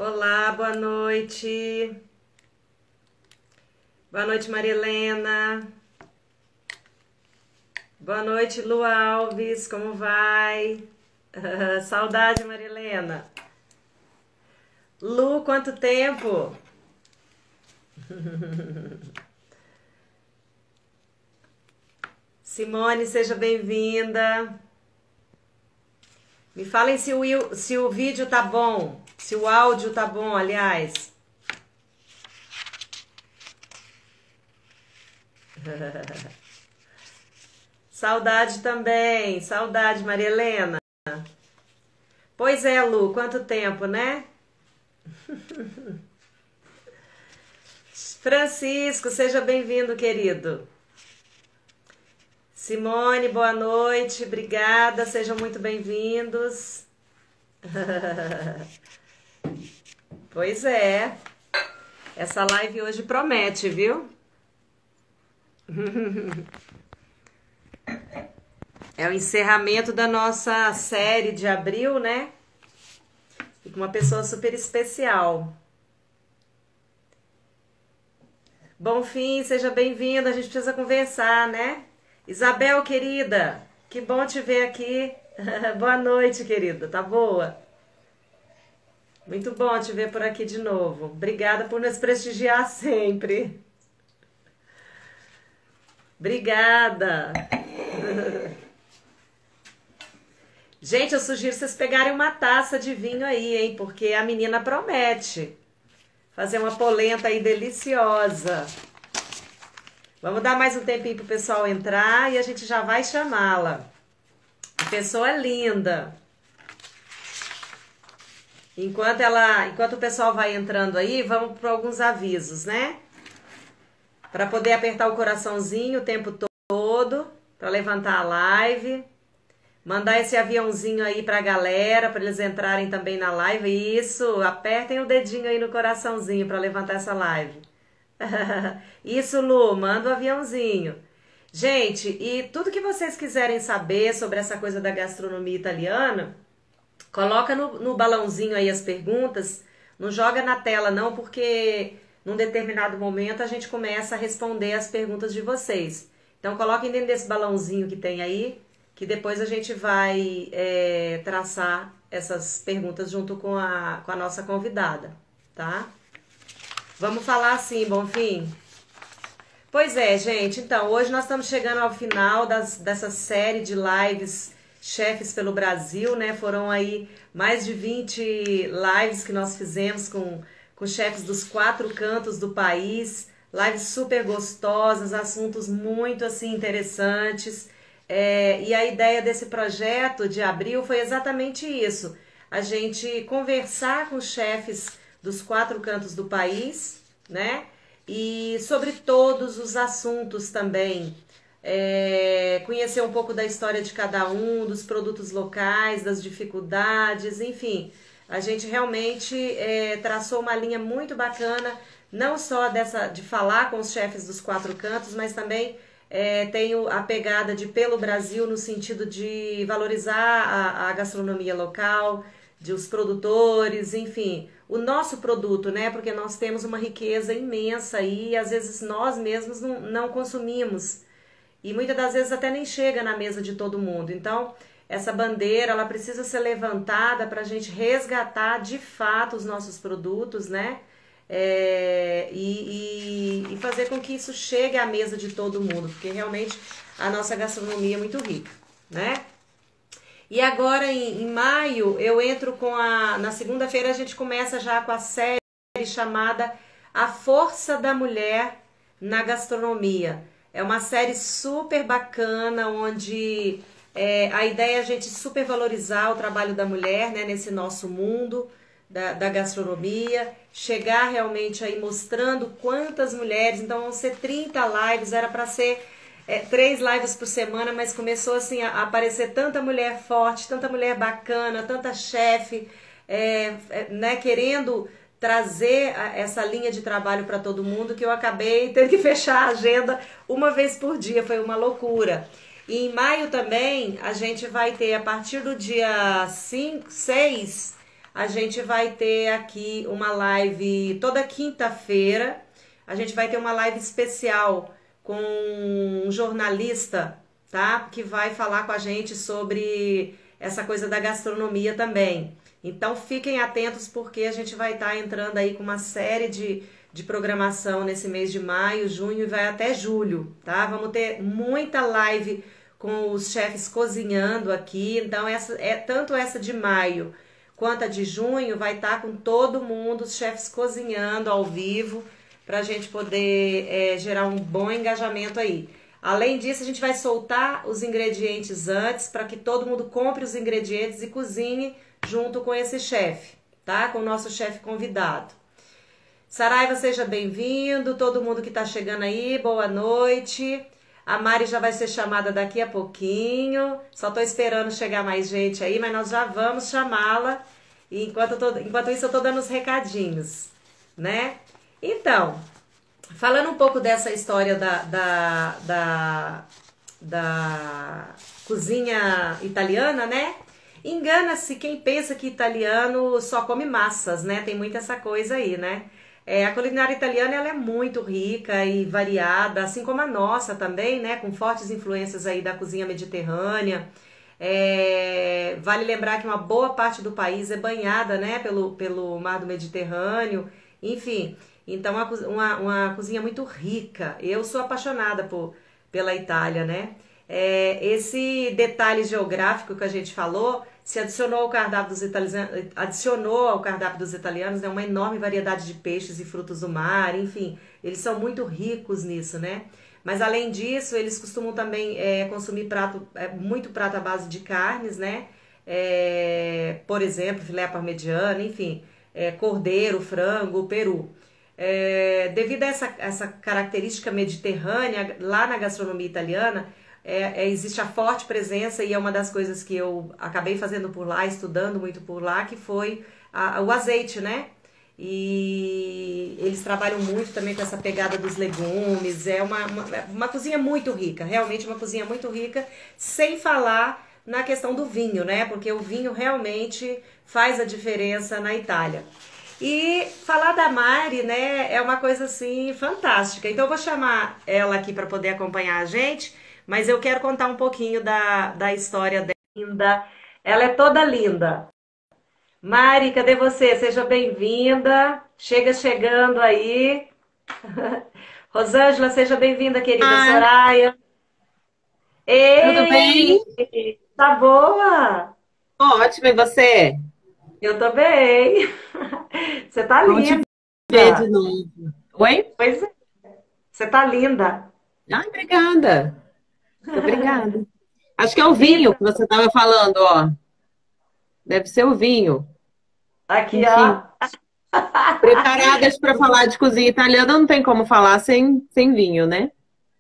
Olá, boa noite. Boa noite, Maria Helena. Boa noite, Lu Alves. Como vai? Saudade, Maria Helena. Lu, quanto tempo? Simone, seja bem-vinda. Me falem se o vídeo tá bom, se o áudio tá bom, aliás. Saudade também, saudade, Maria Helena. Pois é, Lu, quanto tempo, né? Francisco, seja bem-vindo, querido. Simone, boa noite, obrigada, sejam muito bem-vindos. Pois é, essa live hoje promete, viu? É o encerramento da nossa série de abril, né? E com uma pessoa super especial. Bonfim, seja bem-vinda, a gente precisa conversar, né? Isabel, querida, que bom te ver aqui. Boa noite, querida, tá boa? Muito bom te ver por aqui de novo. Obrigada por nos prestigiar sempre. Obrigada. Gente, eu sugiro vocês pegarem uma taça de vinho aí, hein? Porque a menina promete fazer uma polenta aí deliciosa. Vamos dar mais um tempinho pro pessoal entrar e a gente já vai chamá-la. A pessoa é linda. Enquanto o pessoal vai entrando aí, vamos para alguns avisos, né? Para poder apertar o coraçãozinho o tempo todo, para levantar a live. Mandar esse aviãozinho aí pra galera, para eles entrarem também na live. Isso, apertem o dedinho aí no coraçãozinho para levantar essa live. Isso, Lu, manda o aviãozinho. Gente, e tudo que vocês quiserem saber sobre essa coisa da gastronomia italiana, coloca no balãozinho aí as perguntas. Não joga na tela não, porque num determinado momento a gente começa a responder as perguntas de vocês. Então coloquem dentro desse balãozinho que tem aí, que depois a gente vai traçar essas perguntas junto com a nossa convidada, tá? Vamos falar assim, Bonfim? Pois é, gente. Então, hoje nós estamos chegando ao final dessa série de lives Chefes pelo Brasil, né? Foram aí mais de 20 lives que nós fizemos com chefes dos 4 cantos do país. Lives super gostosas, assuntos muito, assim, interessantes. E a ideia desse projeto de abril foi exatamente isso. A gente conversar com os chefes dos 4 cantos do país, né? E sobre todos os assuntos também. Conhecer um pouco da história de cada um, dos produtos locais, das dificuldades, enfim. A gente realmente traçou uma linha muito bacana, não só de falar com os chefes dos 4 cantos, mas também tem a pegada de pelo Brasil, no sentido de valorizar a gastronomia local, de os produtores, enfim, o nosso produto, né? Porque nós temos uma riqueza imensa aí e às vezes nós mesmos não consumimos. E muitas das vezes até nem chega na mesa de todo mundo. Então, essa bandeira, ela precisa ser levantada para a gente resgatar de fato os nossos produtos, né? E fazer com que isso chegue à mesa de todo mundo, porque realmente a nossa gastronomia é muito rica, né? E agora em maio eu entro na segunda-feira a gente começa já com a série chamada A Força da Mulher na Gastronomia. É uma série super bacana, onde a ideia é a gente super valorizar o trabalho da mulher, né, nesse nosso mundo da gastronomia, chegar realmente aí mostrando quantas mulheres, então vão ser 30 lives, era para ser 3 lives por semana, mas começou assim a aparecer tanta mulher forte, tanta mulher bacana, tanta chefe, né, querendo trazer essa linha de trabalho para todo mundo, que eu acabei tendo que fechar a agenda uma vez por dia, foi uma loucura. E em maio também a gente vai ter, a partir do dia 5, 6, a gente vai ter aqui uma live toda quinta-feira. A gente vai ter uma live especial com um jornalista, tá? Que vai falar com a gente sobre essa coisa da gastronomia também. Então fiquem atentos porque a gente vai estar entrando aí com uma série de programação nesse mês de maio, junho e vai até julho, tá? Vamos ter muita live com os chefes cozinhando aqui. Então tanto essa de maio quanto a de junho vai estar com todo mundo, os chefes cozinhando ao vivo, para a gente poder gerar um bom engajamento aí. Além disso, a gente vai soltar os ingredientes antes para que todo mundo compre os ingredientes e cozinhe junto com esse chefe, tá? Com o nosso chefe convidado. Saraiva, seja bem-vindo. Todo mundo que está chegando aí, boa noite. A Mari já vai ser chamada daqui a pouquinho. Só estou esperando chegar mais gente aí, mas nós já vamos chamá-la. Enquanto isso, eu estou dando os recadinhos, né? Então, falando um pouco dessa história da cozinha italiana, né? Engana-se quem pensa que italiano só come massas, né? Tem muita essa coisa aí, né? A culinária italiana ela é muito rica e variada, assim como a nossa também, né? Com fortes influências aí da cozinha mediterrânea. Vale lembrar que uma boa parte do país é banhada, né? Pelo mar do Mediterrâneo. Enfim, então uma cozinha muito rica. Eu sou apaixonada pela Itália, né? Esse detalhe geográfico que a gente falou se adicionou ao cardápio dos italianos, né, uma enorme variedade de peixes e frutos do mar, enfim, eles são muito ricos nisso, né? Mas além disso, eles costumam também consumir muito prato à base de carnes, né? Por exemplo, filé parmegiano, enfim, cordeiro, frango, peru. Devido a essa característica mediterrânea, lá na gastronomia italiana, existe a forte presença, e é uma das coisas que eu acabei fazendo por lá, estudando muito por lá, que foi o azeite, né? E eles trabalham muito também com essa pegada dos legumes, uma cozinha muito rica, realmente uma cozinha muito rica, sem falar na questão do vinho, né? Porque o vinho realmente faz a diferença na Itália. E falar da Mari, né, é uma coisa assim fantástica. Então eu vou chamar ela aqui para poder acompanhar a gente, mas eu quero contar um pouquinho da história dela. Ela é toda linda. Mari, cadê você? Seja bem-vinda. Chegando aí. Rosângela, seja bem-vinda, querida. Ah, Soraya. tudo bem? Ei, tá boa? Ótimo, e você? Eu tô bem. Você tá Bom te linda. ver de novo. Oi? Pois é, você tá linda. Ah, obrigada. Obrigada. Acho que é o vinho Então, que você estava falando, ó. Deve ser o vinho. aqui, Enfim, ó. preparadas para falar de cozinha italiana, não tem como falar sem vinho, né?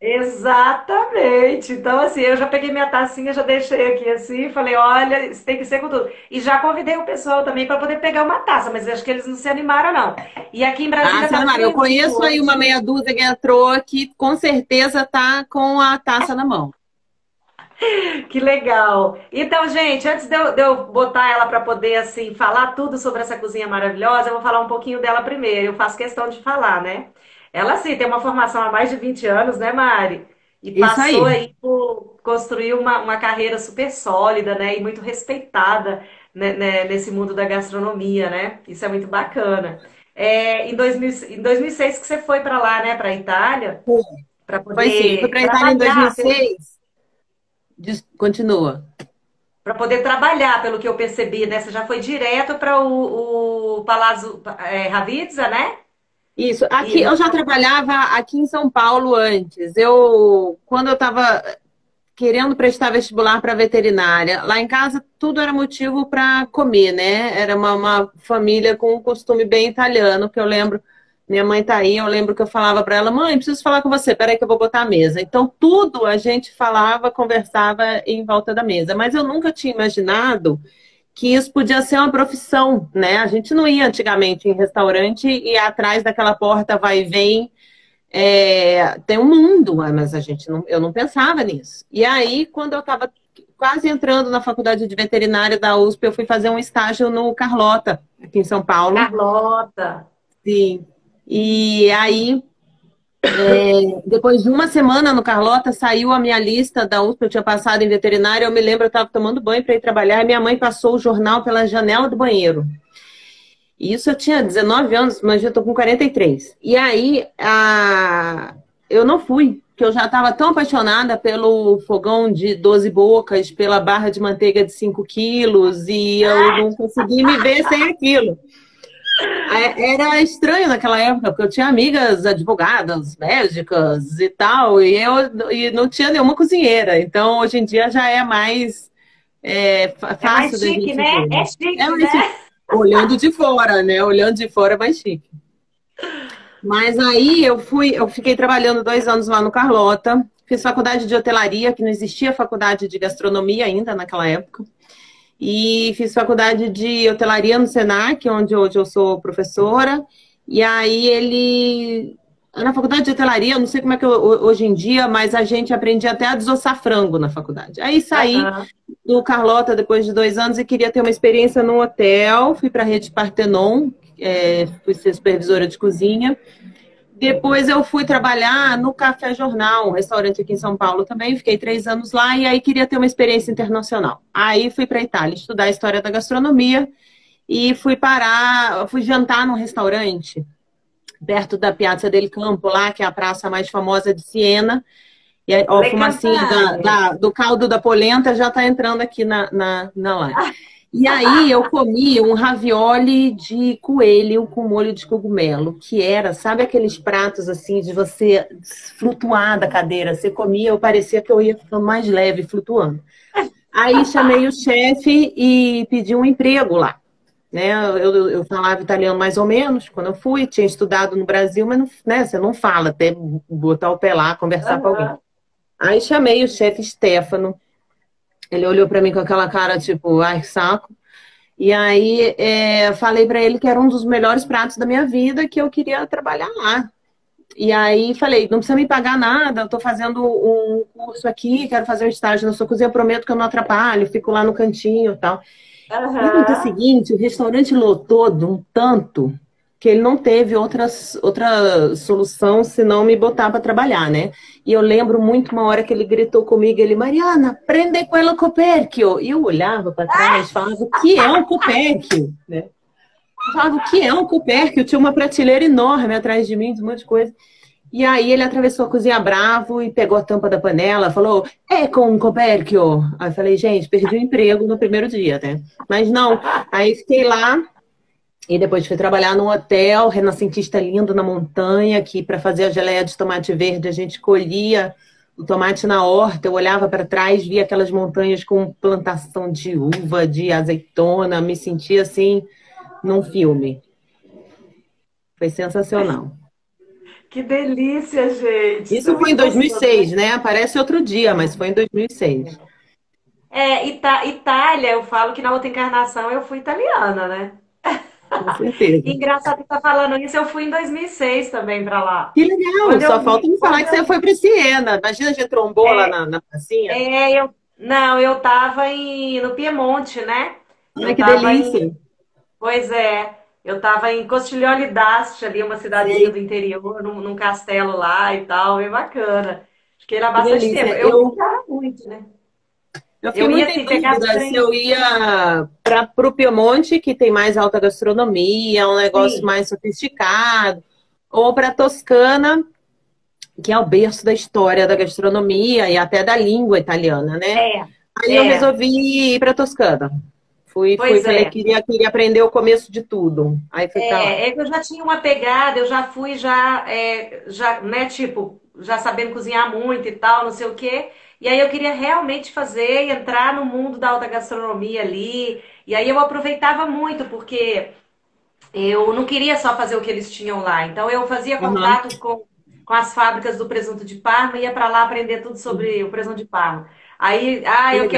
Exatamente. Então, assim, eu já peguei minha tacinha, já deixei aqui assim, falei, olha, isso tem que ser com tudo. E já convidei o pessoal também para poder pegar uma taça, mas acho que eles não se animaram, não. E aqui em Ah, Brasília tá Sanamara, eu friozinho conheço aí uma hoje. meia dúzia que entrou que com certeza tá com a taça na mão. Que legal. Então, gente, antes de eu botar ela para poder, assim, falar tudo sobre essa cozinha maravilhosa, eu vou falar um pouquinho dela primeiro. Eu faço questão de falar, né? Ela, sim, tem uma formação há mais de 20 anos, né, Mari? E Isso passou aí. aí por construir uma carreira super sólida, né? E muito respeitada, né, nesse mundo da gastronomia, né? Isso é muito bacana. Em 2006 que você foi para lá, né, para a Itália, para Foi sim, eu fui poder para a Itália em trabalhar, 2006. Continua. pelo que eu percebi, né? Você já foi direto para o Palazzo Ravizza, né? Isso, E aqui eu já trabalhava aqui em São Paulo antes. Quando eu estava querendo prestar vestibular para veterinária, lá em casa tudo era motivo para comer, né? Era uma família com um costume bem italiano, que eu lembro, minha mãe tá aí, eu lembro que eu falava para ela, mãe, preciso falar com você, peraí que eu vou botar a mesa. Então tudo a gente falava, conversava em volta da mesa, mas eu nunca tinha imaginado que isso podia ser uma profissão, né? A gente não ia antigamente em restaurante e atrás daquela porta vai e vem, tem um mundo, mas a gente não, eu não pensava nisso. E aí, quase entrando na faculdade de veterinária da USP, eu fui fazer um estágio no Carlota, aqui em São Paulo. Carlota. Sim. E aí, depois de uma semana no Carlota, saiu a minha lista da USP, eu tinha passado em veterinária, eu me lembro, eu estava tomando banho para ir trabalhar, e minha mãe passou o jornal pela janela do banheiro. E isso eu tinha 19 anos, mas já estou com 43. E aí, eu não fui, porque eu já estava tão apaixonada pelo fogão de 12 bocas, pela barra de manteiga de 5 quilos, e eu não consegui me ver sem aquilo. Era estranho naquela época, porque eu tinha amigas advogadas, médicas e tal, e não tinha nenhuma cozinheira. Então, hoje em dia já é mais fácil mais da chique, gente né? ver, né? É chique, Mais né? chique. Olhando de fora, né? Olhando de fora é mais chique. Mas aí eu fiquei trabalhando 2 anos lá no Carlota, fiz faculdade de hotelaria, que não existia faculdade de gastronomia ainda naquela época. E fiz faculdade de hotelaria no Senac, onde hoje eu sou professora. E aí na faculdade de hotelaria, eu não sei como é que hoje em dia, mas a gente aprendia até a desossar frango na faculdade. Aí saí do Carlota depois de 2 anos e queria ter uma experiência num hotel. Fui para a rede Partenon, fui ser supervisora de cozinha. Depois eu fui trabalhar no Café Jornal, um restaurante aqui em São Paulo também. Fiquei 3 anos lá e aí queria ter uma experiência internacional. Aí fui para a Itália estudar a história da gastronomia e fui jantar num restaurante perto da Piazza del Campo, lá, que é a praça mais famosa de Siena. E aí, ó, a fumacinha do caldo da polenta já está entrando aqui na live. E aí eu comi um ravioli de coelho com molho de cogumelo, que era, sabe aqueles pratos assim de você flutuar da cadeira? Você comia, eu parecia que eu ia ficando mais leve flutuando. Aí chamei o chefe e pedi um emprego lá. Né? Eu falava italiano mais ou menos quando eu fui, tinha estudado no Brasil, mas não, né, você não fala até botar o pé lá, conversar com alguém. Aí chamei o chefe Stefano. Ele olhou para mim com aquela cara, tipo, ai, que saco. E aí falei para ele que era um dos melhores pratos da minha vida, que eu queria trabalhar lá. E aí falei, não precisa me pagar nada, eu tô fazendo um curso aqui, quero fazer um estágio na sua cozinha, eu prometo que eu não atrapalho, fico lá no cantinho e tal. E no dia seguinte, o restaurante lotou de um tanto que ele não teve outra solução senão me botar para trabalhar, né? E eu lembro muito uma hora que ele gritou comigo, ele, Mariana, prende quello coperchio. E eu olhava para trás e falava, o que é um coperchio? Né? Eu falava, o que é um coperchio? Tinha uma prateleira enorme atrás de mim, de um monte de coisa. E aí ele atravessou a cozinha bravo e pegou a tampa da panela, falou, com um coperchio. Aí eu falei, gente, perdi o emprego no primeiro dia, né? Mas não, aí fiquei lá. E depois fui trabalhar num hotel renascentista lindo na montanha, que para fazer a geleia de tomate verde a gente colhia o tomate na horta, eu olhava para trás, via aquelas montanhas com plantação de uva, de azeitona, me sentia assim num filme. Foi sensacional. Que delícia, gente! Isso foi em 2006, né? Parece outro dia, mas foi em 2006. Itália, eu falo que na outra encarnação eu fui italiana, né? Com certeza. Engraçado que tá falando isso, eu fui em 2006 também para lá. Que legal, só falta me falar que você foi para Siena. Imagina, a gente trombou lá na pracinha. Eu tava no Piemonte, né? Ai, que delícia. Pois é, eu tava em Costiglione d'Asti, ali, uma cidadezinha do interior, num castelo lá e tal, bem bacana. Fiquei lá bastante tempo. Eu gostava muito, né? Eu fiquei muito em dúvida se eu ia para o Piemonte, que tem mais alta gastronomia, um negócio mais sofisticado, ou para Toscana, que é o berço da história da gastronomia e até da língua italiana, né? Aí eu resolvi ir para Toscana. Falei que queria aprender o começo de tudo. Aí fui pra lá. Eu já tinha uma pegada, eu já fui né, tipo, já sabendo cozinhar muito e tal, não sei o quê. E aí eu queria realmente entrar no mundo da alta gastronomia ali. E aí eu aproveitava muito, porque eu não queria só fazer o que eles tinham lá. Então eu fazia contato com as fábricas do presunto de Parma e ia para lá aprender tudo sobre o presunto de Parma. Aí, eu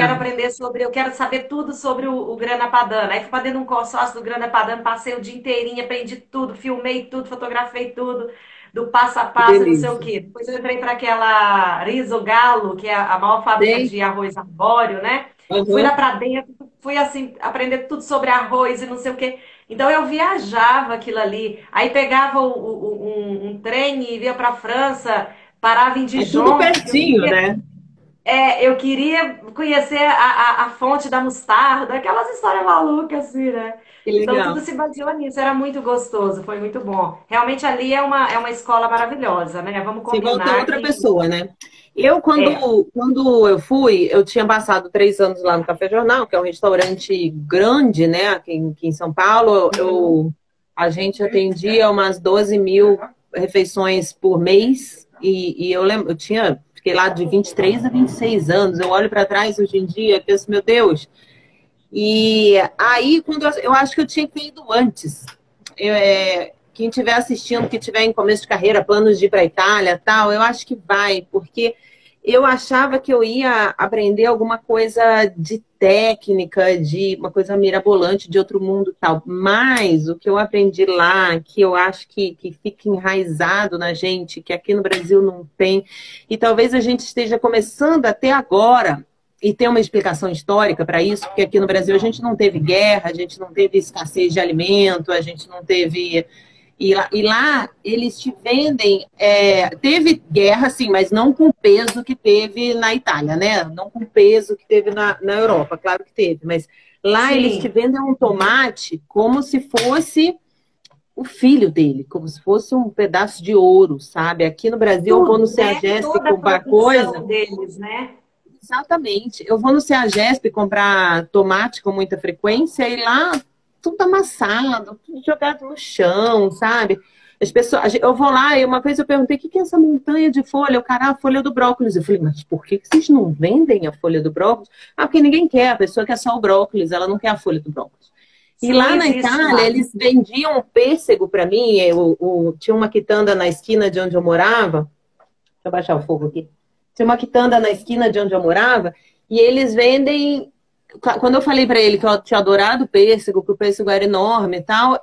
quero saber tudo sobre o Grana Padano. Aí fui para dentro de um consórcio do Grana Padano, passei o dia inteirinho, aprendi tudo, filmei tudo, fotografei tudo. do passo a Que passo, e não sei o delícia. quê. Depois eu entrei para aquela Riso que é a maior fábrica Tem? de arroz arbóreo, né? Fui lá Aham. para dentro, fui assim, aprender tudo sobre arroz e não sei o quê. Então eu viajava aquilo ali. Aí pegava um trem e ia para a França, parava em É tudo Dijon, porque pertinho, né? eu queria conhecer a fonte da mostarda, aquelas histórias malucas, assim, né? Que Então tudo legal. se baseou nisso, era muito gostoso, foi muito bom. Realmente ali é uma escola maravilhosa, né? Vamos Você volta combinar outra que pessoa, né? Eu, é. quando eu fui, eu tinha passado 3 anos lá no Café Jornal, que é um restaurante grande, né? Aqui em São Paulo, a gente atendia umas 12 mil refeições por mês. E eu lembro, fiquei lá de 23 a 26 anos. Eu olho para trás hoje em dia e penso, meu Deus. E aí, quando eu acho que eu tinha que ter ido antes. Quem estiver assistindo, que tiver em começo de carreira, planos de ir para a Itália, tal, eu acho que vai, porque eu achava que eu ia aprender alguma coisa de técnica, de uma coisa mirabolante de outro mundo, tal. Mas o que eu aprendi lá, que eu acho que fica enraizado na gente, que aqui no Brasil não tem, e talvez a gente esteja começando até agora e tem uma explicação histórica para isso, porque aqui no Brasil a gente não teve guerra, a gente não teve escassez de alimento, a gente não teve. E lá eles te vendem. Teve guerra, sim, mas não com o peso que teve na Itália, né? Não com o peso que teve na Europa, claro que teve, mas lá eles te Sim, vendem um tomate como se fosse o filho dele, como se fosse um pedaço de ouro, sabe? Aqui no Brasil eu vou no tudo, né? CEAGESP Toda a comprar coisa. produção deles, né? Exatamente. Eu vou no CEAGESP comprar tomate com muita frequência e lá tudo amassado, tudo jogado no chão, sabe? As pessoas, eu vou lá e uma vez eu perguntei o que é essa montanha de folha? O cara, a folha do brócolis. Eu falei, mas por que vocês não vendem a folha do brócolis? Ah, porque ninguém quer, a pessoa quer só o brócolis, ela não quer a folha do brócolis. E Isso não lá na existe Itália, lá. eles vendiam pêssego para mim. Tinha uma quitanda na esquina de onde eu morava. Deixa eu baixar o fogo aqui. Tinha uma quitanda na esquina de onde eu morava e eles vendem. Quando eu falei para ele que eu tinha adorado o pêssego, que o pêssego era enorme e tal,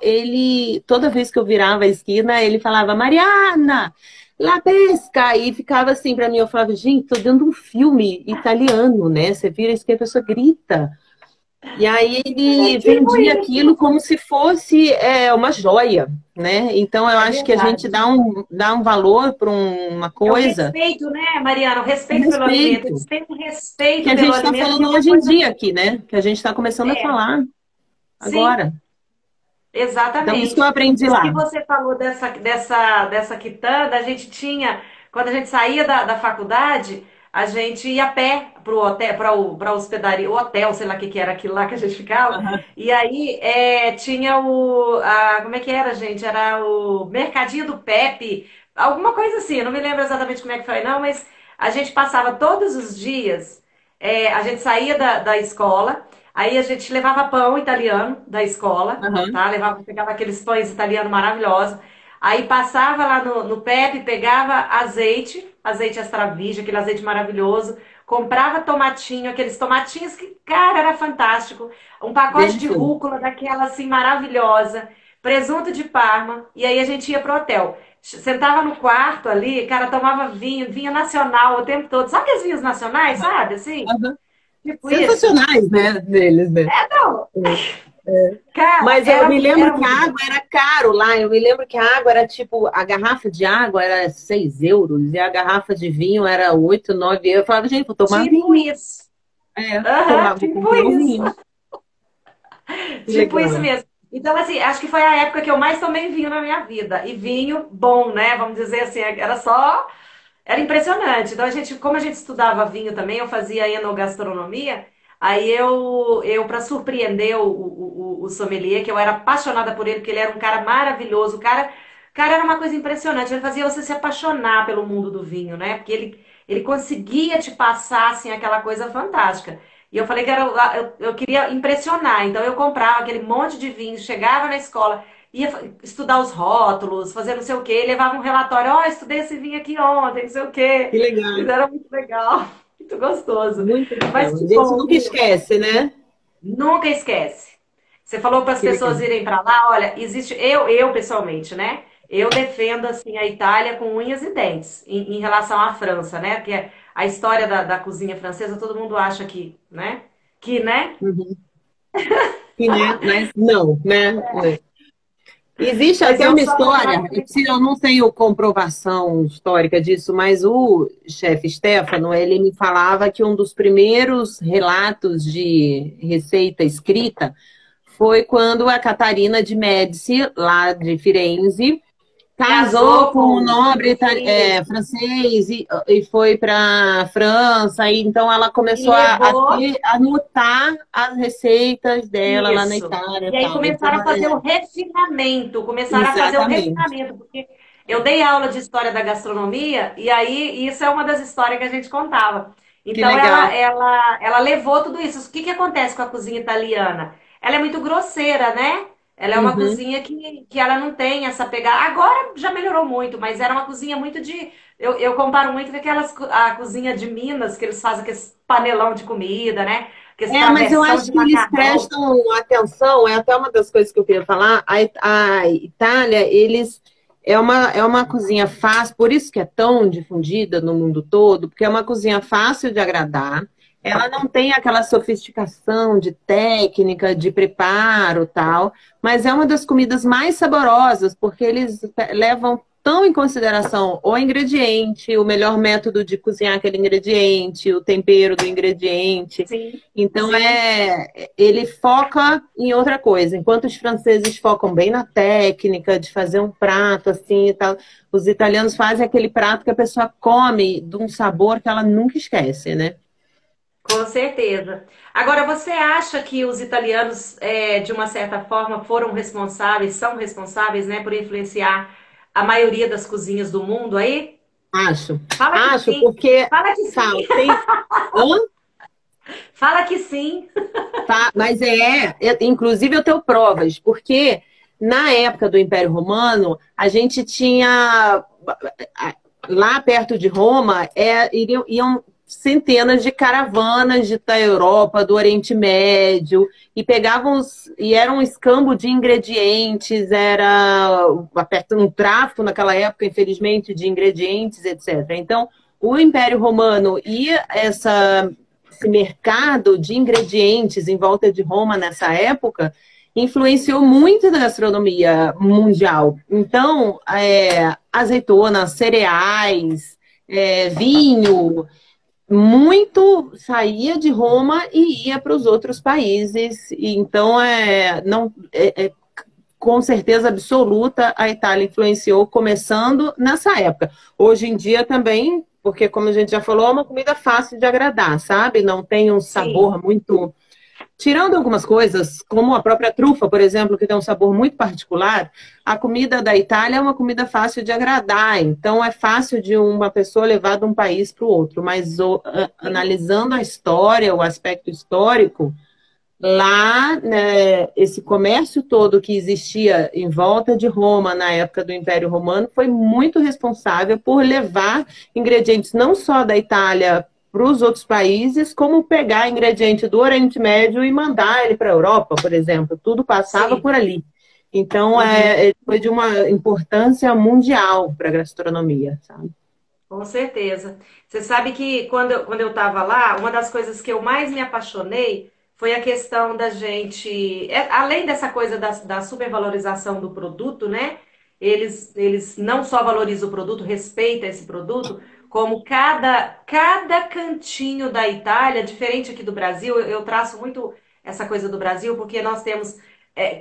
toda vez que eu virava a esquina, ele falava, Mariana, la pesca! E ficava assim para mim, eu falava, gente, tô dando um filme italiano, né? Você vira isso que a pessoa grita. E aí É ele tipo vendia isso. aquilo como se fosse uma joia, né? Então eu É acho que a gente verdade. dá um valor para uma É o coisa, respeito, né, Mariana? O um respeito pelo alimento. respeito, Eles têm um que respeito a pelo gente está alimento que é falando uma hoje em coisa. dia aqui, né? Que a gente está começando a É, falar sim, agora. Então, isso que eu exatamente. aprendi Isso que lá. você falou dessa quitanda, a gente tinha, quando a gente saía da faculdade, a gente ia a pé pro hotel, para hospedaria, o hotel, sei lá o que era aquilo lá que a gente ficava. Aham. E aí tinha como é que era, gente? Era o Mercadinho do Pepe, alguma coisa assim, eu não me lembro exatamente como é que foi, não, mas a gente passava todos os dias, a gente saía da escola. Aí a gente levava pão italiano da escola, Aham. tá? Pegava aqueles pães italianos maravilhosos. Aí passava lá no Pepe, pegava azeite extra virgem, aquele azeite maravilhoso. Comprava tomatinho, aqueles tomatinhos que, cara, era fantástico. Um pacote de Delicioso. rúcula daquela assim maravilhosa. Presunto de Parma. E aí a gente ia pro hotel. Sentava no quarto ali, cara, tomava vinho nacional o tempo todo. Sabe aqueles vinhos nacionais, sabe? Assim, Aham. tipo isso. Sensacionais, né? Deles, né? Não, É. cara, Mas eu me lembro era que muito a bom. água era caro lá. Eu me lembro que a água era tipo, a garrafa de água era 6 euros e a garrafa de vinho era 8, 9 euros. Eu falava, gente, vou tomar Tipo vinho. isso. Tomar, Aham, vou tipo comprar o isso. vinho. Que Tipo isso legal. mesmo. Então, assim, acho que foi a época que eu mais tomei vinho na minha vida. E vinho bom, né? Vamos dizer assim, era só. Era impressionante. Então, como a gente estudava vinho também, eu fazia enogastronomia. Aí eu para surpreender o sommelier, que eu era apaixonada por ele, porque ele era um cara maravilhoso. O cara era uma coisa impressionante. Ele fazia você se apaixonar pelo mundo do vinho, né? Porque ele conseguia te passar, assim, aquela coisa fantástica. E eu falei que eu queria impressionar. Então, eu comprava aquele monte de vinho, chegava na escola, ia estudar os rótulos, fazer não sei o quê, e levava um relatório, ó, estudei esse vinho aqui ontem, não sei o quê. Que legal. Isso era muito legal, muito gostoso. Muito Mas legal. A que gente bom, nunca viu? esquece, né? Nunca esquece. Você falou para as Que pessoas legal. irem para lá, olha, existe, eu pessoalmente, né? eu defendo assim a Itália com unhas e dentes em relação à França, né? Porque a história da cozinha francesa, todo mundo acha que, né? Uhum. Sim, né? Mas não, né? Existe Mas até eu uma sou história, apaixonada por se eu não tenho comprovação histórica disso, mas o chefe Stefano, ele me falava que um dos primeiros relatos de receita escrita foi quando a Catarina de Médici, lá de Firenze, casou casou com um com nobre isso francês e foi para a França, e então ela e começou levou a anotar as receitas dela lá na isso. Itália e E aí tal. Então, começaram a fazer o refinamento, começaram a fazer o exatamente. refinamento, porque eu dei aula de história da gastronomia e aí isso é uma das histórias que a gente contava. Que Então legal. ela levou tudo isso. O que que acontece com a cozinha italiana? Ela é muito grosseira, né? Ela é uma Uhum. cozinha que ela não tem essa pegada. Agora já melhorou muito, mas era uma cozinha muito de. Eu comparo muito com a cozinha de Minas, que eles fazem aquele panelão de comida, né? Aquele Mas eu travessão acho de que eles macarrão. prestam atenção, é até uma das coisas que eu queria falar. A Itália, é uma cozinha fácil, por isso que é tão difundida no mundo todo, porque é uma cozinha fácil de agradar. Ela não tem aquela sofisticação de técnica, de preparo, tal, mas é uma das comidas mais saborosas, porque eles levam tão em consideração o ingrediente, o melhor método de cozinhar aquele ingrediente, o tempero do ingrediente. Sim, Então sim. ele foca em outra coisa. Enquanto os franceses focam bem na técnica de fazer um prato assim e tal, os italianos fazem aquele prato que a pessoa come de um sabor que ela nunca esquece, né? Com certeza. Agora, você acha que os italianos, de uma certa forma, foram responsáveis, são responsáveis, né, por influenciar a maioria das cozinhas do mundo aí? Acho. Fala que Acho, sim. porque Fala que sim. fala, tem. Hã? Fala que sim. Mas inclusive eu tenho provas, porque na época do Império Romano, a gente tinha lá perto de Roma, iam centenas de caravanas da Europa, do Oriente Médio, e e era um escambo de ingredientes, era um tráfico naquela época, infelizmente, de ingredientes, etc. Então, o Império Romano e esse mercado de ingredientes em volta de Roma nessa época influenciou muito na gastronomia mundial. Então, azeitona, cereais, vinho, muito saía de Roma e ia para os outros países. Então, não, com certeza absoluta, a Itália influenciou, começando nessa época. Hoje em dia também, porque, como a gente já falou, é uma comida fácil de agradar, sabe? Não tem um Sim, sabor muito. Tirando algumas coisas, como a própria trufa, por exemplo, que tem um sabor muito particular, a comida da Itália é uma comida fácil de agradar, então é fácil de uma pessoa levar de um país para o outro, mas sim. analisando a história, o aspecto histórico, lá, né, esse comércio todo que existia em volta de Roma na época do Império Romano foi muito responsável por levar ingredientes não só da Itália para os outros países, como pegar ingrediente do Oriente Médio e mandar ele para a Europa, por exemplo. Tudo passava Sim. por ali. Então, Uhum. foi de uma importância mundial para a gastronomia, sabe? Com certeza. Você sabe que quando eu estava lá, uma das coisas que eu mais me apaixonei foi a questão da gente, além dessa coisa da supervalorização do produto, né? Eles não só valorizam o produto, respeitam esse produto, como cada cantinho da Itália, diferente aqui do Brasil, eu traço muito essa coisa do Brasil, porque nós temos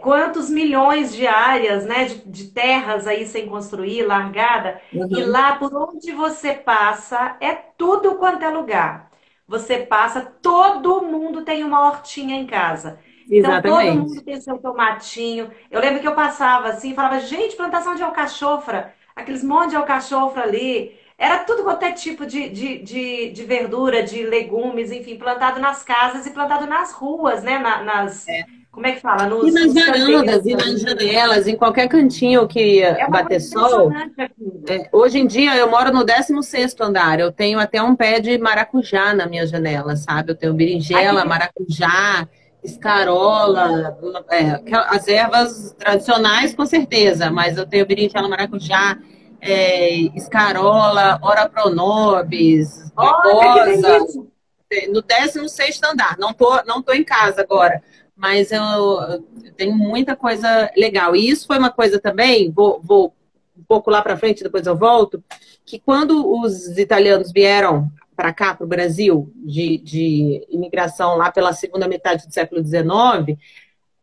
quantos milhões de áreas, né, de terras aí sem construir, largada. E Uhum. lá por onde você passa, é tudo quanto é lugar. Você passa, todo mundo tem uma hortinha em casa. Então todo mundo Exatamente. tem seu tomatinho. Eu lembro que eu passava assim, e falava, gente, plantação de alcachofra, aqueles monte de alcachofra ali. Era tudo quanto é tipo de verdura, de legumes, enfim, plantado nas casas e plantado nas ruas, né? Como é que fala? E nas Nos varandas, canteiros e nas ali. janelas, em qualquer cantinho que É uma bater coisa sol. impressionante aquilo. Hoje em dia eu moro no 16º andar. Eu tenho até um pé de maracujá na minha janela, sabe? Eu tenho Aqui berinjela, maracujá. escarola, as ervas tradicionais, com certeza, mas eu tenho berinjela, maracujá, escarola, ora pronobis, Olha que babosa, delícia! no 16º andar. Não tô em casa agora, mas eu tenho muita coisa legal. E isso foi uma coisa também, vou um pouco lá para frente, depois eu volto, que quando os italianos vieram para cá, para o Brasil, de imigração lá pela segunda metade do século XIX,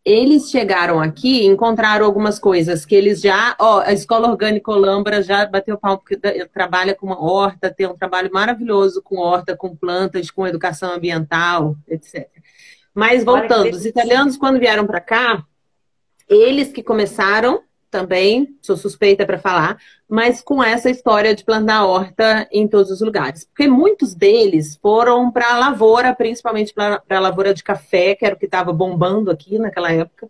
eles chegaram aqui e encontraram algumas coisas que eles já... Ó, a Escola Orgânica Olambra já bateu palmo, porque trabalha com uma horta, tem um trabalho maravilhoso com horta, com plantas, com educação ambiental, etc. Mas Olha que voltando, os delícia! italianos, quando vieram para cá, eles que começaram também, sou suspeita para falar, mas com essa história de plantar horta em todos os lugares. Porque muitos deles foram para a lavoura, principalmente para a lavoura de café, que era o que estava bombando aqui naquela época.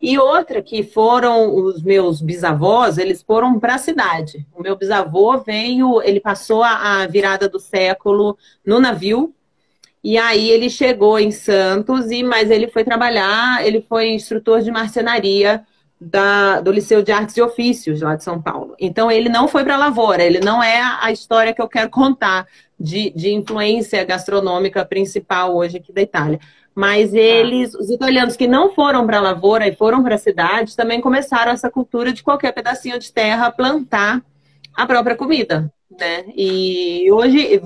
E outra que foram os meus bisavós, eles foram para a cidade. O meu bisavô veio, ele passou a virada do século no navio, e aí ele chegou em Santos, mas ele foi trabalhar, ele foi instrutor de marcenaria do Liceu de Artes e Ofícios, lá de São Paulo. Então ele não foi para a lavoura, ele não é a história que eu quero contar de influência gastronômica principal hoje aqui da Itália. Mas os italianos que não foram para a lavoura e foram para a cidade, também começaram essa cultura de qualquer pedacinho de terra plantar a própria comida, né? E hoje,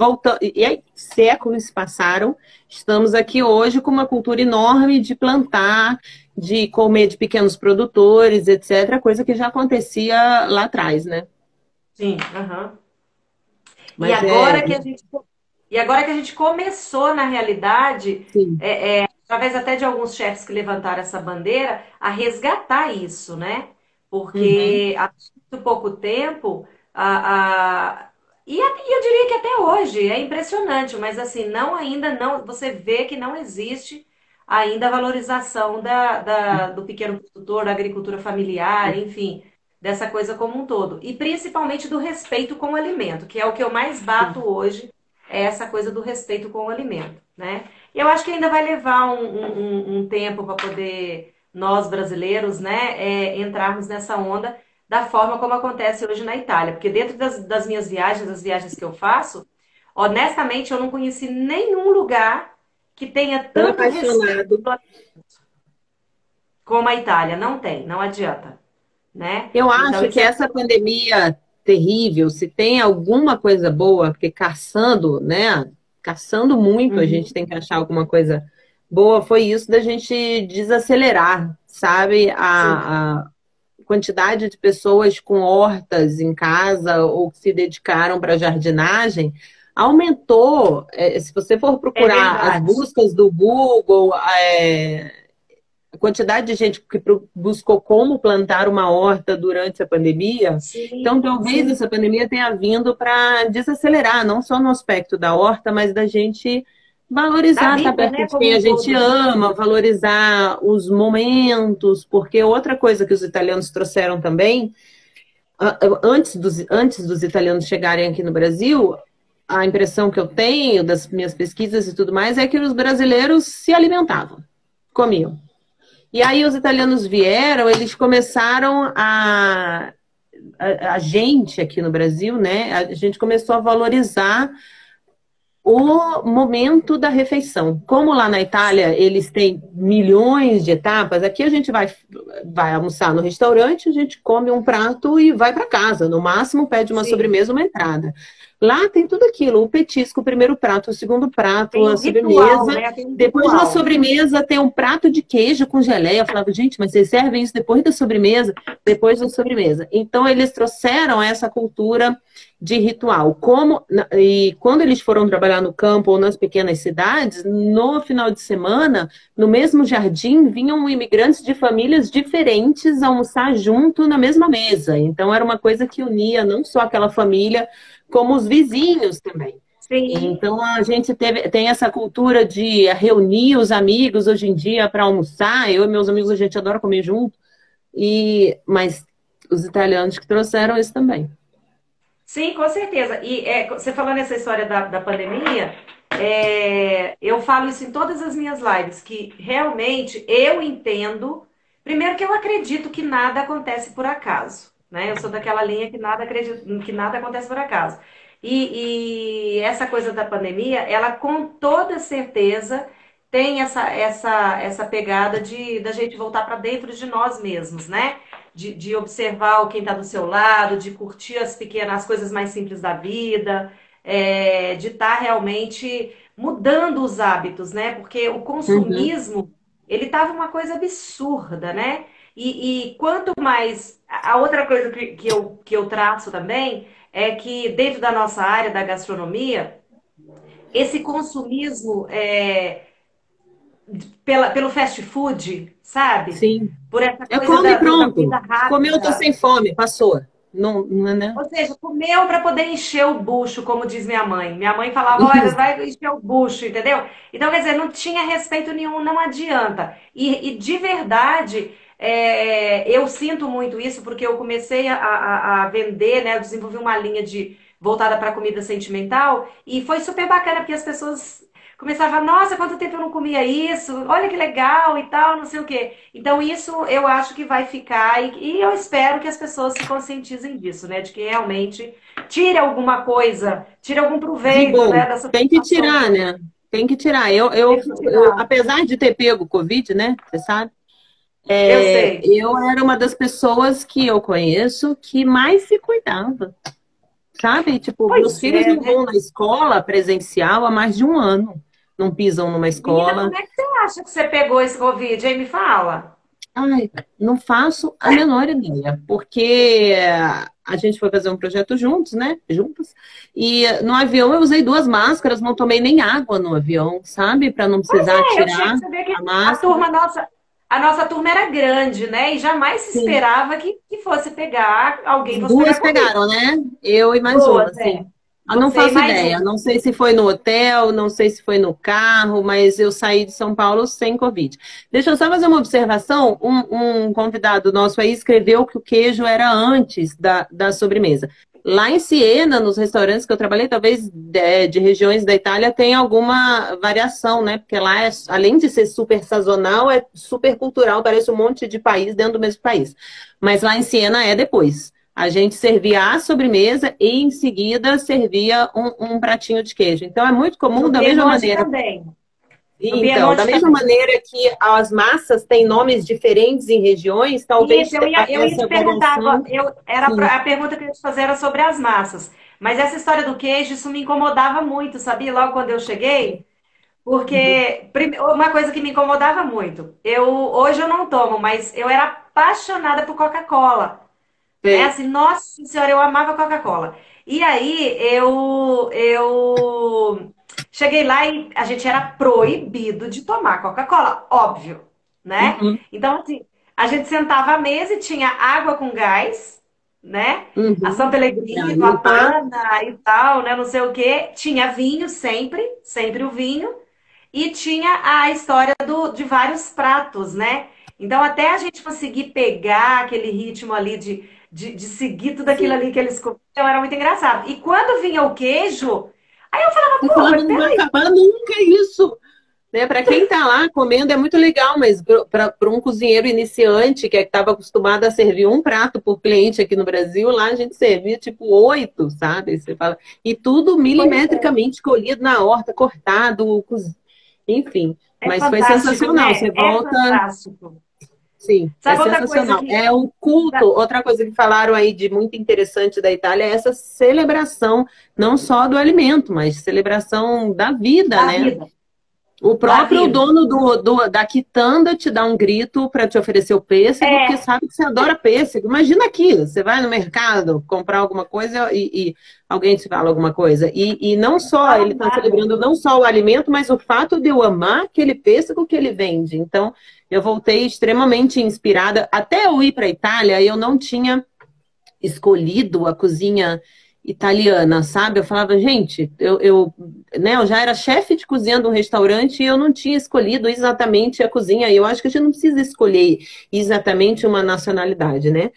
e aí, séculos se passaram, estamos aqui hoje com uma cultura enorme de plantar, de comer de pequenos produtores, etc., coisa que já acontecia lá atrás, né? Sim, aham. E Mas agora que a gente, e agora que a gente começou, na realidade, sim. através até de alguns chefes que levantaram essa bandeira, a resgatar isso, né? Uhum. Porque há muito pouco tempo, e eu diria que até hoje, é impressionante, mas assim, não ainda não, você vê que não existe ainda a valorização do pequeno produtor, da agricultura familiar, enfim, dessa coisa como um todo. E principalmente do respeito com o alimento, que é o que eu mais bato hoje, é essa coisa do respeito com o alimento, né? Eu acho que ainda vai levar um tempo para poder nós brasileiros, né, entrarmos nessa onda da forma como acontece hoje na Itália. Porque dentro das minhas viagens, das viagens que eu faço, honestamente, eu não conheci nenhum lugar que tenha Tão tanto respeito apaixonado. como a Itália. Não tem, não adianta, né? Eu Então, acho isso que é... essa pandemia terrível, se tem alguma coisa boa, porque caçando, né? Caçando muito, a gente Uhum. tem que achar alguma coisa boa, foi isso da gente desacelerar, sabe? Sim. A quantidade de pessoas com hortas em casa ou que se dedicaram para jardinagem aumentou. Se você for É procurar as verdade. buscas do Google, a quantidade de gente que buscou como plantar uma horta durante a pandemia, então Sim, talvez sim. essa pandemia tenha vindo para desacelerar, não só no aspecto da horta, mas da gente Da valorizar estar vida, perto né, de como quem a um gente todo. ama, valorizar os momentos, porque outra coisa que os italianos trouxeram também, antes dos italianos chegarem aqui no Brasil, a impressão que eu tenho das minhas pesquisas e tudo mais é que os brasileiros se alimentavam, comiam. E aí os italianos vieram, eles começaram a gente aqui no Brasil, né? A gente começou a valorizar o momento da refeição. Como lá na Itália eles têm milhões de etapas, aqui a gente vai almoçar no restaurante, a gente come um prato e vai para casa. No máximo pede uma Sim. sobremesa, uma entrada. Lá tem tudo aquilo, o petisco, o primeiro prato, o segundo prato, Tem a um ritual, sobremesa. né? Tem um Depois da ritual. sobremesa tem um prato de queijo com geleia. Eu falava, gente, mas vocês servem isso depois da sobremesa? Depois da sobremesa. Então eles trouxeram essa cultura de ritual. E quando eles foram trabalhar no campo ou nas pequenas cidades, no final de semana, no mesmo jardim, vinham imigrantes de famílias diferentes almoçar junto na mesma mesa. Então era uma coisa que unia não só aquela família, como os vizinhos também. Sim. Então a gente tem essa cultura de reunir os amigos hoje em dia para almoçar. Eu e meus amigos a gente adora comer junto. Mas os italianos que trouxeram isso também. Sim, com certeza. E você falando essa história da pandemia, eu falo isso em todas as minhas lives, que realmente eu entendo. Primeiro que eu acredito que nada acontece por acaso, né? Eu sou daquela linha que nada acredito, que nada acontece por acaso. E essa coisa da pandemia, ela com toda certeza tem essa pegada da gente voltar para dentro de nós mesmos, né? De observar quem está do seu lado, de curtir as coisas mais simples da vida, de estar realmente mudando os hábitos, né? Porque o Uhum. consumismo ele tava uma coisa absurda, né? E quanto mais. A outra coisa que eu traço também é que, dentro da nossa área da gastronomia, esse consumismo pelo fast food, sabe? Sim. Por essa É coisa come da pronto. comida Comeu, eu tô rápida. sem fome. Passou. Não, não, né? Ou seja, comeu para poder encher o bucho, como diz minha mãe. Minha mãe falava, olha, vai encher o bucho, entendeu? Então, quer dizer, não tinha respeito nenhum, não adianta. E de verdade, eu sinto muito isso, porque eu comecei a vender, né? Eu desenvolvi uma linha voltada para comida sentimental, e foi super bacana, porque as pessoas começavam, nossa, quanto tempo eu não comia isso, olha que legal e tal, não sei o quê. Então, isso eu acho que vai ficar, e eu espero que as pessoas se conscientizem disso, né? De que realmente tire alguma coisa, tire algum De proveito, bom. né, dessa Tem que situação tirar, toda. né? Tem que tirar. Eu, Tem que tirar. apesar de ter pego Covid, né? Você sabe? Eu sei. Eu era uma das pessoas que eu conheço que mais se cuidava. Sabe? Tipo, meus Pois filhos é, não né? vão na escola presencial há mais de um ano. Não pisam numa Menina, escola. como é que você acha que você pegou esse Covid, hein? Me fala. Ai, não faço a menor ideia, porque a gente foi fazer um projeto juntos, né? Juntos. E no avião eu usei duas máscaras, não tomei nem água no avião, sabe? Para não precisar Eu tirar tinha que saber a que máscara. a nossa turma era grande, né? E jamais se Sim. esperava que fosse pegar, alguém As fosse duas pegar Covid. pegaram, né? Eu e mais uma, Duas, sim. Eu não Você e faço mais ideia. um. Não sei se foi no hotel, não sei se foi no carro, mas eu saí de São Paulo sem Covid. Deixa eu só fazer uma observação. Um convidado nosso aí escreveu que o queijo era antes da sobremesa. Lá em Siena, nos restaurantes que eu trabalhei, talvez de regiões da Itália, tenha alguma variação, né? Porque lá, além de ser super sazonal, é super cultural, parece um monte de país dentro do mesmo país. Mas lá em Siena é depois. A gente servia a sobremesa e em seguida servia um pratinho de queijo. Então é muito comum No da mesma Piemonte maneira. também. No Então, da Piemonte mesma também. maneira que as massas têm nomes diferentes em regiões, talvez Isso, eu ia te essa perguntar, variação. Sim. a pergunta que eu ia te fazer era sobre as massas. Mas essa história do queijo, isso me incomodava muito, sabia? Logo quando eu cheguei, Uhum. porque uma coisa que me incomodava muito, hoje eu não tomo, mas eu era apaixonada por Coca-Cola, né? Sei. Assim, nossa senhora, eu amava Coca-Cola. E aí eu cheguei lá e a gente era proibido de tomar Coca-Cola, óbvio, né? Uhum. Então, assim, a gente sentava à mesa e tinha água com gás, né? A São Uhum. Pra Pellegrino, a limpar. Pana e tal, né? Não sei o quê. Tinha vinho sempre, sempre o vinho. E tinha a história de vários pratos, né? Então, até a gente conseguir pegar aquele ritmo ali de seguir tudo aquilo Sim. ali que eles comiam, era muito engraçado. E quando vinha o queijo, aí eu falava, Você pô, falava, mas não vai peraí. acabar nunca isso. Né? Para quem está lá comendo é muito legal, mas para um cozinheiro iniciante que estava acostumado a servir um prato por cliente aqui no Brasil, lá a gente servia tipo oito, sabe? Você fala, e tudo Pois é, milimetricamente colhido na horta, cortado, enfim. é Mas foi fantástico, sensacional. né? Você É volta, fantástico. sim, é Sabe outra coisa sensacional. que É o culto. Outra coisa que falaram aí de muito interessante da Itália é essa celebração, não só do alimento, mas celebração da vida, da né? vida, O da próprio vida. dono da quitanda te dá um grito para te oferecer o pêssego, porque É, sabe que você adora pêssego. Imagina aqui, você vai no mercado comprar alguma coisa e alguém te fala alguma coisa. E não só, fala ele está nada. celebrando não só o alimento, mas o fato de eu amar aquele pêssego que ele vende. Então, eu voltei extremamente inspirada. Até eu ir para a Itália, eu não tinha escolhido a cozinha italiana, sabe? Eu falava, gente, né, eu já era chefe de cozinha de um restaurante e eu não tinha escolhido exatamente a cozinha. E eu acho que a gente não precisa escolher exatamente uma nacionalidade, né?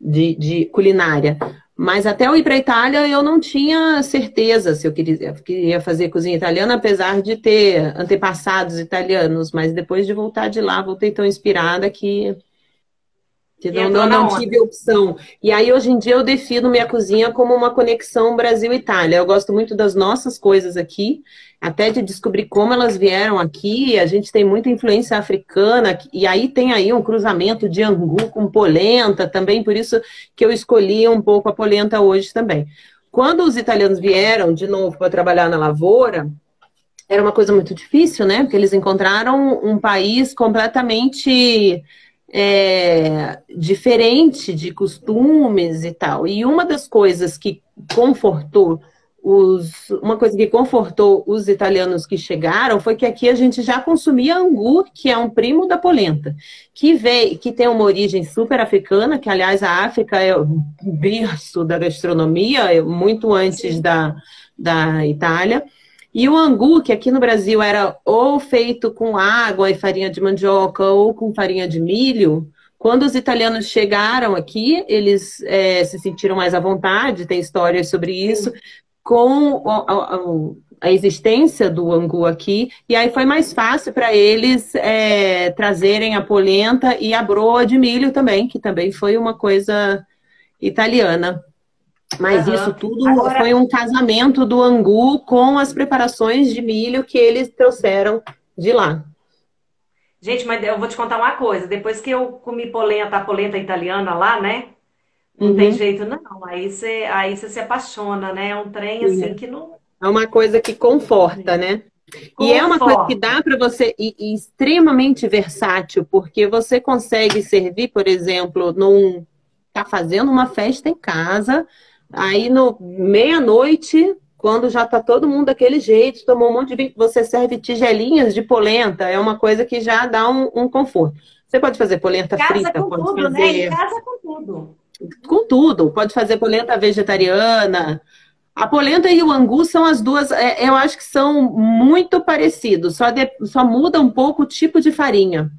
De culinária. Mas até eu ir para a Itália, eu não tinha certeza se eu queria fazer cozinha italiana, apesar de ter antepassados italianos. Mas depois de voltar de lá, voltei tão inspirada que E entrou na não onda. tive opção. E aí, hoje em dia, eu defino minha cozinha como uma conexão Brasil-Itália. Eu gosto muito das nossas coisas aqui, até de descobrir como elas vieram aqui. A gente tem muita influência africana, e aí tem aí um cruzamento de angu com polenta também, por isso que eu escolhi um pouco a polenta hoje também. Quando os italianos vieram de novo para trabalhar na lavoura, era uma coisa muito difícil, né? Porque eles encontraram um país completamente diferente de costumes e tal. E uma das coisas que confortou os italianos que chegaram foi que aqui a gente já consumia angu, que é um primo da polenta, que tem uma origem super africana, que aliás a África é o berço da gastronomia, muito antes da Itália. E o angu, que aqui no Brasil era ou feito com água e farinha de mandioca ou com farinha de milho, quando os italianos chegaram aqui, eles se sentiram mais à vontade, tem histórias sobre isso, com a existência do angu aqui, e aí foi mais fácil para eles trazerem a polenta e a broa de milho também, que também foi uma coisa italiana. Mas isso tudo foi um casamento do angu com as preparações de milho que eles trouxeram de lá. Gente, mas eu vou te contar uma coisa. Depois que eu comi polenta, a polenta italiana lá, né? Não tem jeito, não. Aí você se apaixona, né? É um trem assim que não É uma coisa que conforta, né? E é uma coisa que dá para você, e extremamente versátil, porque você consegue servir, por exemplo, tá fazendo uma festa em casa, aí no meia-noite, quando já tá todo mundo daquele jeito, tomou um monte de vinho, você serve tigelinhas de polenta, é uma coisa que já dá um conforto. Você pode fazer polenta frita, com pode tudo, fazer né? Em casa com tudo. com tudo, pode fazer polenta vegetariana. A polenta e o angu são as duas, eu acho que são muito parecidos, só muda um pouco o tipo de farinha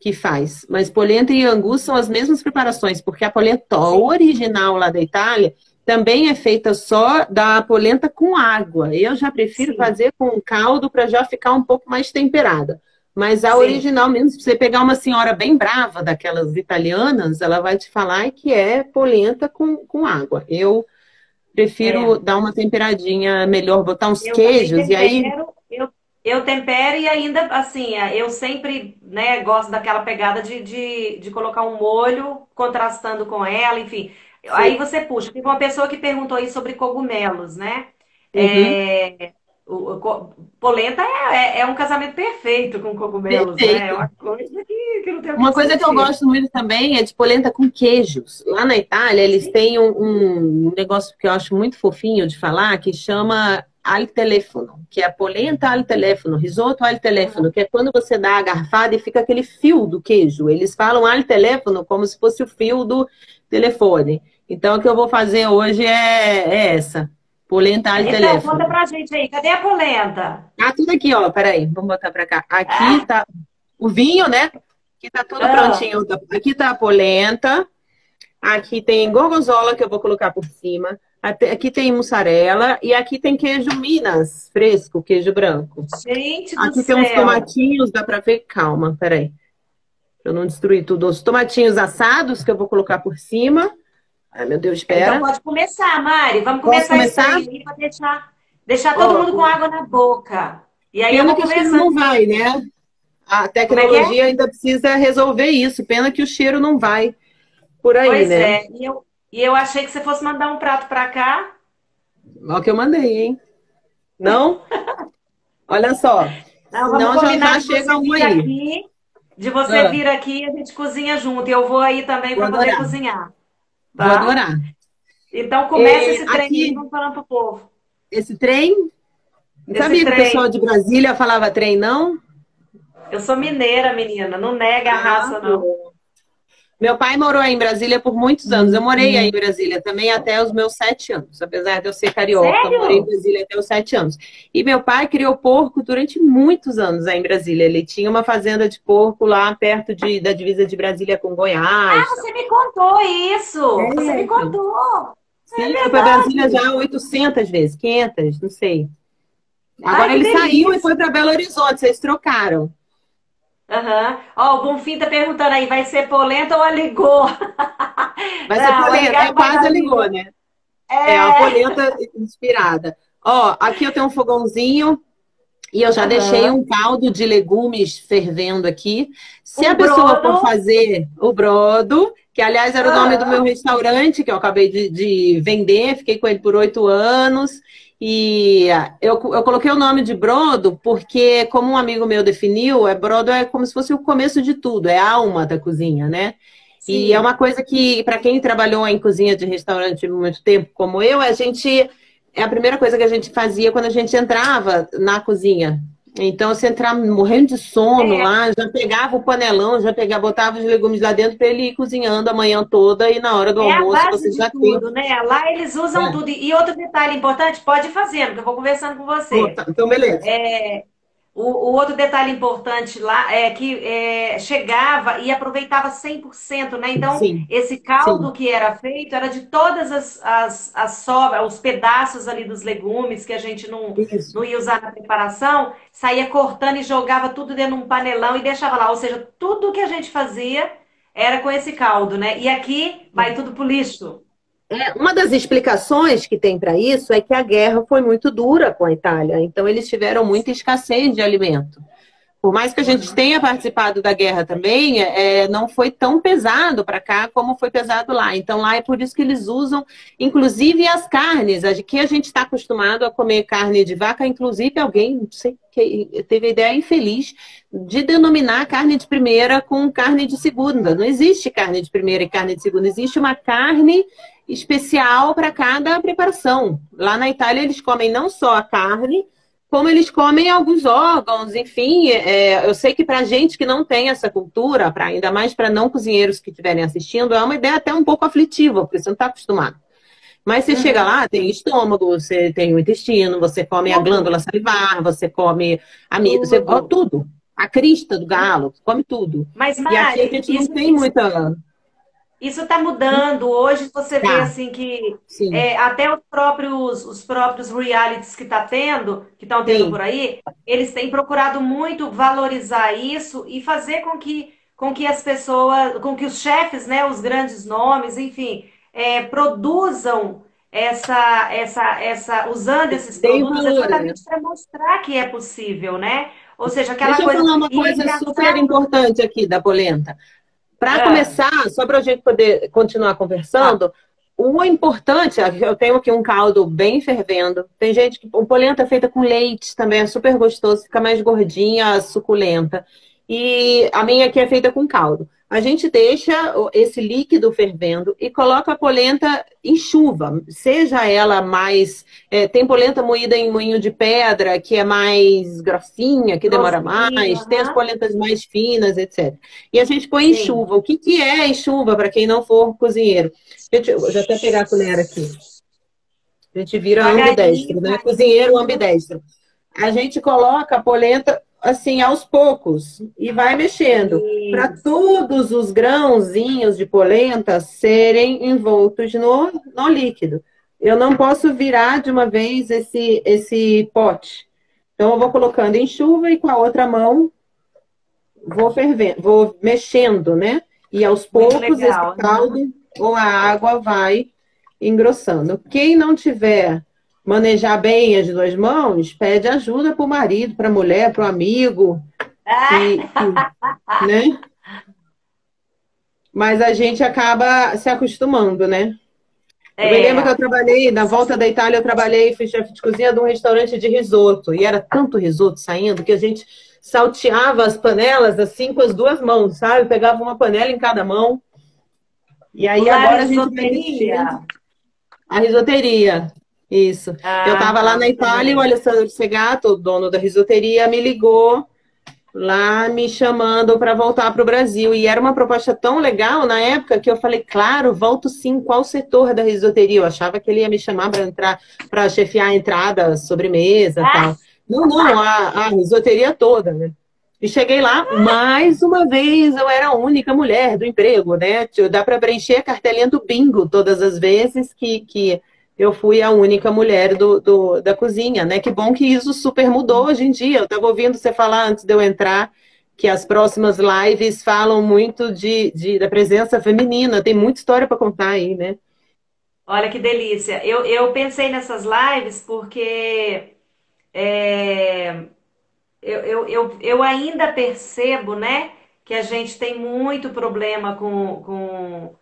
que faz. Mas polenta e angu são as mesmas preparações, porque a polenta original lá da Itália também é feita só da polenta com água. Eu já prefiro fazer com caldo para já ficar um pouco mais temperada. Mas a original mesmo, se você pegar uma senhora bem brava, daquelas italianas, ela vai te falar que é polenta com água. Eu prefiro dar uma temperadinha melhor, botar uns queijos e aí... Eu tempero e ainda, assim, eu sempre, né, gosto daquela pegada de colocar um molho contrastando com ela, enfim. Sim. Aí você puxa. Teve uma pessoa que perguntou aí sobre cogumelos, né? Polenta é um casamento perfeito com cogumelos, perfeito. Né? É uma coisa que não tem o que Uma coisa que eu discutir. gosto muito também é de polenta com queijos. Lá na Itália, eles têm um negócio que eu acho muito fofinho de falar, que chama al telefono, que é a polenta al telefono, risoto al telefono, que é quando você dá a garfada e fica aquele fio do queijo. Eles falam al telefono como se fosse o fio do telefone. Então, o que eu vou fazer hoje é essa. Polenta al telefono. Então, conta pra gente aí. Cadê a polenta? Ah, tudo aqui, ó. Peraí, vamos botar pra cá. Aqui tá o vinho, né? Aqui tá tudo prontinho. Aqui tá a polenta. Aqui tem gorgonzola que eu vou colocar por cima. Aqui tem mussarela. E aqui tem queijo Minas, fresco, queijo branco. Gente do aqui céu. tem uns tomatinhos, dá pra ver? Calma, peraí. Pra eu não destruir tudo. Os tomatinhos assados que eu vou colocar por cima. Ai, meu Deus, espera. Então pode começar, Mari. Vamos começar isso aí pra deixar todo mundo com água na boca. E aí pena eu vou que o cheiro começando. não vai, né? A tecnologia ainda precisa resolver isso. Pena que o cheiro não vai por aí, Pois né? é. E eu achei que você fosse mandar um prato pra cá. Olha o que eu mandei, hein? Não? Olha só. Não, Senão vamos combinar já de você chega um vir aí. aqui. De você vir aqui e a gente cozinha junto. E eu vou aí também para poder cozinhar. Tá? Vou adorar. Então começa esse trem aqui, e vamos falando pro povo. Esse trem? Não sabia que o pessoal de Brasília falava trem, não? Eu sou mineira, menina. Não nega a raça, não. Meu pai morou aí em Brasília por muitos anos. Eu morei aí em Brasília também até os meus 7 anos. Apesar de eu ser carioca, Sério? eu morei em Brasília até os 7 anos. E meu pai criou porco durante muitos anos aí em Brasília. Ele tinha uma fazenda de porco lá perto da divisa de Brasília com Goiás. Ah, você me contou isso! Você me contou! Sim, foi para Brasília já 800 vezes, 500, não sei. Agora Ai, que ele saiu e delícia. foi para Belo Horizonte, vocês trocaram. Aham. Ó, o Bonfim tá perguntando aí, vai ser polenta ou aligô? Vai ser Não, lá em polenta, casa é vai quase dar a ligou, aligô. né? É uma É. polenta inspirada. Ó, aqui eu tenho um fogãozinho e eu já deixei Aham. um caldo de legumes fervendo aqui. Se a Um pessoa for brodo. fazer o brodo, que aliás era o nome do meu Aham. restaurante, que eu acabei de vender, fiquei com ele por 8 anos. E eu coloquei o nome de brodo porque, como um amigo meu definiu, brodo é como se fosse o começo de tudo, é a alma da cozinha, né? E é Sim. uma coisa que, para quem trabalhou em cozinha de restaurante muito tempo, como eu, a gente. É a primeira coisa que a gente fazia quando a gente entrava na cozinha. Então, você entrava morrendo de sono É, lá, já pegava o panelão, já pegava, botava os legumes lá dentro para ele ir cozinhando a manhã toda e na hora do é a almoço base você de já tem. tudo, né? Lá eles usam É. tudo. E outro detalhe importante, pode ir fazendo, que eu vou conversando com Pô, você. tá, então, beleza. O outro detalhe importante lá é que chegava e aproveitava 100%, né? Então, Sim, esse sim. caldo que era feito era de todas as sobras, os pedaços ali dos legumes que a gente Isso. não ia usar na preparação, saía cortando e jogava tudo dentro de um panelão e deixava lá. Ou seja, tudo que a gente fazia era com esse caldo, né? E aqui vai tudo pro lixo. Uma das explicações que tem para isso é que a guerra foi muito dura com a Itália, então eles tiveram muita escassez de alimento. Por mais que a gente tenha participado da guerra também, não foi tão pesado para cá como foi pesado lá. Então lá é por isso que eles usam, inclusive as carnes. Que a gente está acostumado a comer carne de vaca, inclusive alguém, não sei, que teve a ideia infeliz de denominar carne de primeira com carne de segunda. Não existe carne de primeira e carne de segunda, existe uma carne especial para cada preparação. Lá na Itália eles comem não só a carne, como eles comem alguns órgãos, enfim, eu sei que para gente que não tem essa cultura, ainda mais para não cozinheiros que estiverem assistindo, é uma ideia até um pouco aflitiva, porque você não está acostumado. Mas você chega Uhum. lá, tem estômago, você tem o intestino, você come a Tudo, glândula salivar, você come tudo. tudo, a crista do galo, come tudo. Mas, E aqui a Mari, gente não tem muita. isso está mudando. Hoje você vê Tá, assim que sim, até os próprios realities que estão tendo por sim. aí, eles têm procurado muito valorizar isso e fazer com que as pessoas, com que os chefes, né, os grandes nomes, enfim, produzam usando esses Tem produtos valor, né? exatamente para mostrar que é possível, né? Ou seja, aquela Deixa eu coisa. falar uma E é coisa super engraçado. importante aqui da polenta. Para Ah, começar, só para a gente poder continuar tá. conversando, o importante, eu tenho aqui um caldo bem fervendo. Tem gente que. O polenta é feita com leite também, é super gostoso, fica mais gordinha, suculenta. E a minha aqui é feita com caldo. A gente deixa esse líquido fervendo e coloca a polenta em chuva, seja ela mais. Tem polenta moída em moinho de pedra, que é mais grossinha, que demora Grossinho, mais, tem as aham. polentas mais finas, etc. E a gente põe em Sim. chuva. O que, que é em chuva, para quem não for cozinheiro? Gente, eu vou já até pegar a colher aqui. A gente vira Devagarinho, ambidestro, né? Cozinheiro caindo. ambidestro. A gente coloca a polenta assim aos poucos e vai mexendo para Isso. todos os grãozinhos de polenta serem envoltos no líquido. Eu não posso virar de uma vez esse pote. Então eu vou colocando em chuva e com a outra mão vou fervendo, vou mexendo, né? E aos Muito poucos esse legal. Aham. caldo ou a água vai engrossando. Quem não tiver manejar bem as duas mãos, pede ajuda para o marido, para a mulher, para o amigo, né? Mas a gente acaba se acostumando, né? Eu me lembro que eu É. trabalhei, na volta da Itália, eu trabalhei, fui chefe de cozinha de um restaurante de risoto. E era tanto risoto saindo que a gente salteava as panelas assim com as duas mãos, sabe? Pegava uma panela em cada mão. E O aí La agora a gente vai Risoteria. mexendo. A risoteria. Isso. Eu estava lá Ah, na muito Itália e o bem. Alessandro Segato, o dono da risoteria, me ligou lá me chamando para voltar para o Brasil. E era uma proposta tão legal na época que eu falei, claro, volto sim. Qual setor da risoteria? Eu achava que ele ia me chamar para entrar, para chefiar a entrada, sobremesa e Ah, tal. Não, não, a risoteria toda, né? E cheguei lá, mais uma vez, eu era a única mulher do emprego, né? Dá para preencher a cartelinha do bingo todas as vezes que eu fui a única mulher da cozinha, né? Que bom que isso super mudou hoje em dia. Eu estava ouvindo você falar antes de eu entrar que as próximas lives falam muito da presença feminina. Tem muita história para contar aí, né? Olha que delícia. Eu pensei nessas lives porque é, eu ainda percebo, né, que a gente tem muito problema com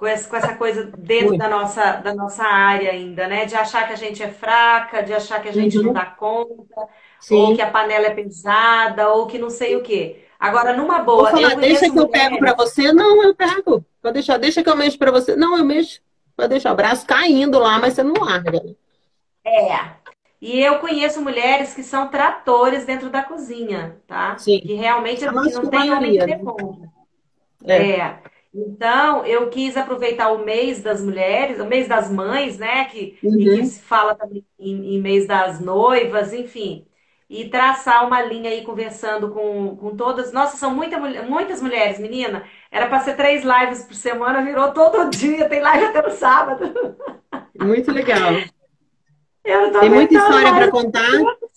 essa coisa dentro Muito. da nossa área ainda, né? De achar que a gente é fraca, de achar que a gente não Uhum. dá conta, ou que Sim. a panela é pesada, ou que não sei o quê. Agora, numa Vou boa, eu falar, deixa conheço que eu pego para mulheres. você. Não, eu pego. Pode deixar, deixa que eu mexo para você. Não, eu mexo. Pode deixar o braço caindo lá, mas você não larga. É. E eu conheço mulheres que são tratores dentro da cozinha, tá? Sim. Que realmente A assim, não tem homem que maioria, dê né? conta. É. É. Então, eu quis aproveitar o mês das mulheres, o mês das mães, né? E que Uhum. se fala também em mês das noivas, enfim. E traçar uma linha aí conversando com todas. Nossa, são muitas mulheres, menina. Era para ser 3 lives por semana, virou todo dia, tem live até no sábado. Muito legal. Eu não tô Tem muita aguentando história para mais. contar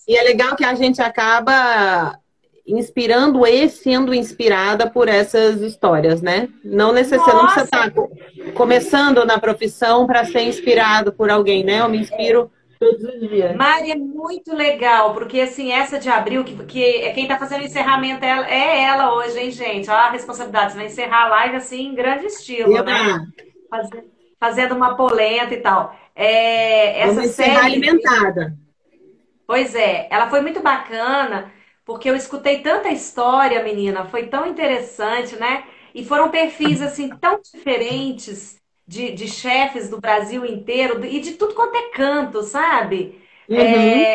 e é legal que a gente acaba inspirando e sendo inspirada por essas histórias, né? Não necessariamente, não precisa Nossa, estar começando na profissão para ser inspirado por alguém, né? Eu me inspiro todos os dias. Mari, é muito legal, porque assim, essa de abril, que é quem tá fazendo o encerramento é ela hoje, hein, gente? Olha a responsabilidade, você vai encerrar a live assim em grande estilo, Eba! né? Fazendo uma polenta e tal. É, essa Vamos encerrar série, alimentada. pois é, ela foi muito bacana, porque eu escutei tanta história, menina, foi tão interessante, né? E foram perfis assim tão diferentes de chefes do Brasil inteiro e de tudo quanto é canto, sabe? Uhum.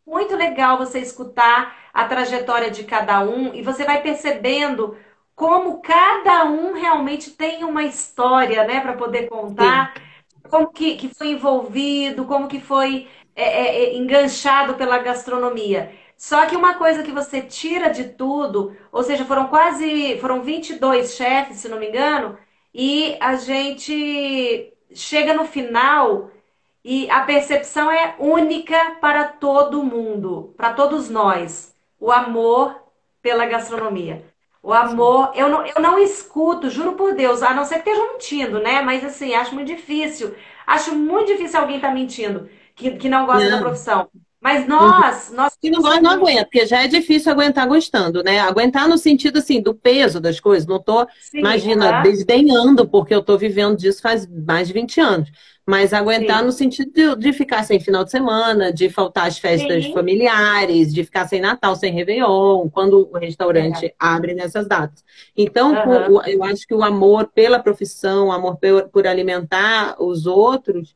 Muito legal você escutar a trajetória de cada um e você vai percebendo como cada um realmente tem uma história, né, para poder Sim. contar, como que foi envolvido, como que foi enganchado pela gastronomia. Só que uma coisa que você tira de tudo, ou seja, foram 22 chefes, se não me engano, e a gente chega no final e a percepção é única para todo mundo, para todos nós. O amor pela gastronomia. O amor, eu não escuto, juro por Deus, a não ser que estejam mentindo, né? Mas assim, acho muito difícil. Acho muito difícil alguém estar mentindo, que não gosta da Não. profissão. Mas Uhum. nós Se não temos gosta, não um. aguenta, porque já é difícil aguentar gostando, né? Aguentar no sentido, assim, do peso das coisas. Não tô, Sim, imagina, aham, desdenhando, porque eu tô vivendo disso faz mais de 20 anos. Mas aguentar no sim. sentido de ficar sem final de semana, de faltar às festas Sim. familiares, de ficar sem Natal, sem Réveillon, quando o É, restaurante abre nessas datas. Então, aham. eu acho que o amor pela profissão, o amor por alimentar os outros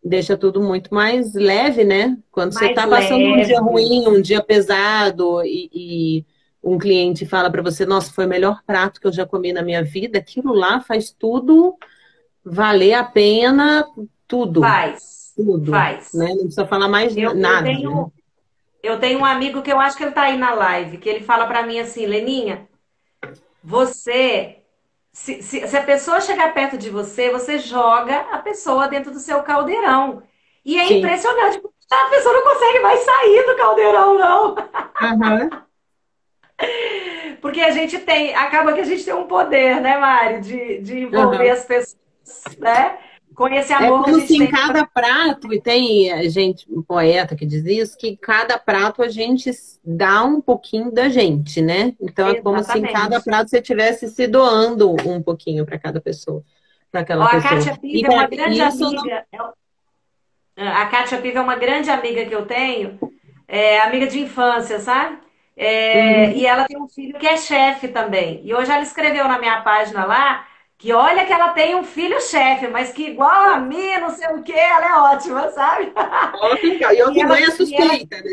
deixa tudo muito mais leve, né? Quando você Mais está passando um dia leve. ruim, um dia pesado e um cliente fala para você, nossa, foi o melhor prato que eu já comi na minha vida, aquilo lá faz tudo valer a pena, tudo, Faz. tudo, né? Faz. Não precisa falar mais Eu nada, né? tenho. Eu tenho um amigo que eu acho que ele tá aí na live, que ele fala pra mim assim, Leninha, você, se a pessoa chegar perto de você, você joga a pessoa dentro do seu caldeirão. E é Sim. impressionante, porque a pessoa não consegue mais sair do caldeirão, não. Aham. Porque a gente tem, acaba que a gente tem um poder, né, Mari, de envolver Aham. as pessoas, né, com esse É amor que a como se gente em tem. cada prato, e tem gente, um poeta que diz isso, que cada prato a gente dá um pouquinho da gente, né? Então é como se em cada Exatamente. prato você estivesse se doando um pouquinho para cada pessoa, para Ó, aquela a pessoa. Kátia E Piva é para uma grande isso não. amiga. A Kátia Piva é uma grande amiga que eu tenho, amiga de infância, sabe? E Uhum. ela tem um filho que é chefe também. E hoje ela escreveu na minha página lá que olha que ela tem um filho chefe, mas que igual a mim, não sei o quê, ela é ótima, sabe? Ó, que legal. E eu E que mãe ela, é e ela, suspeita, né?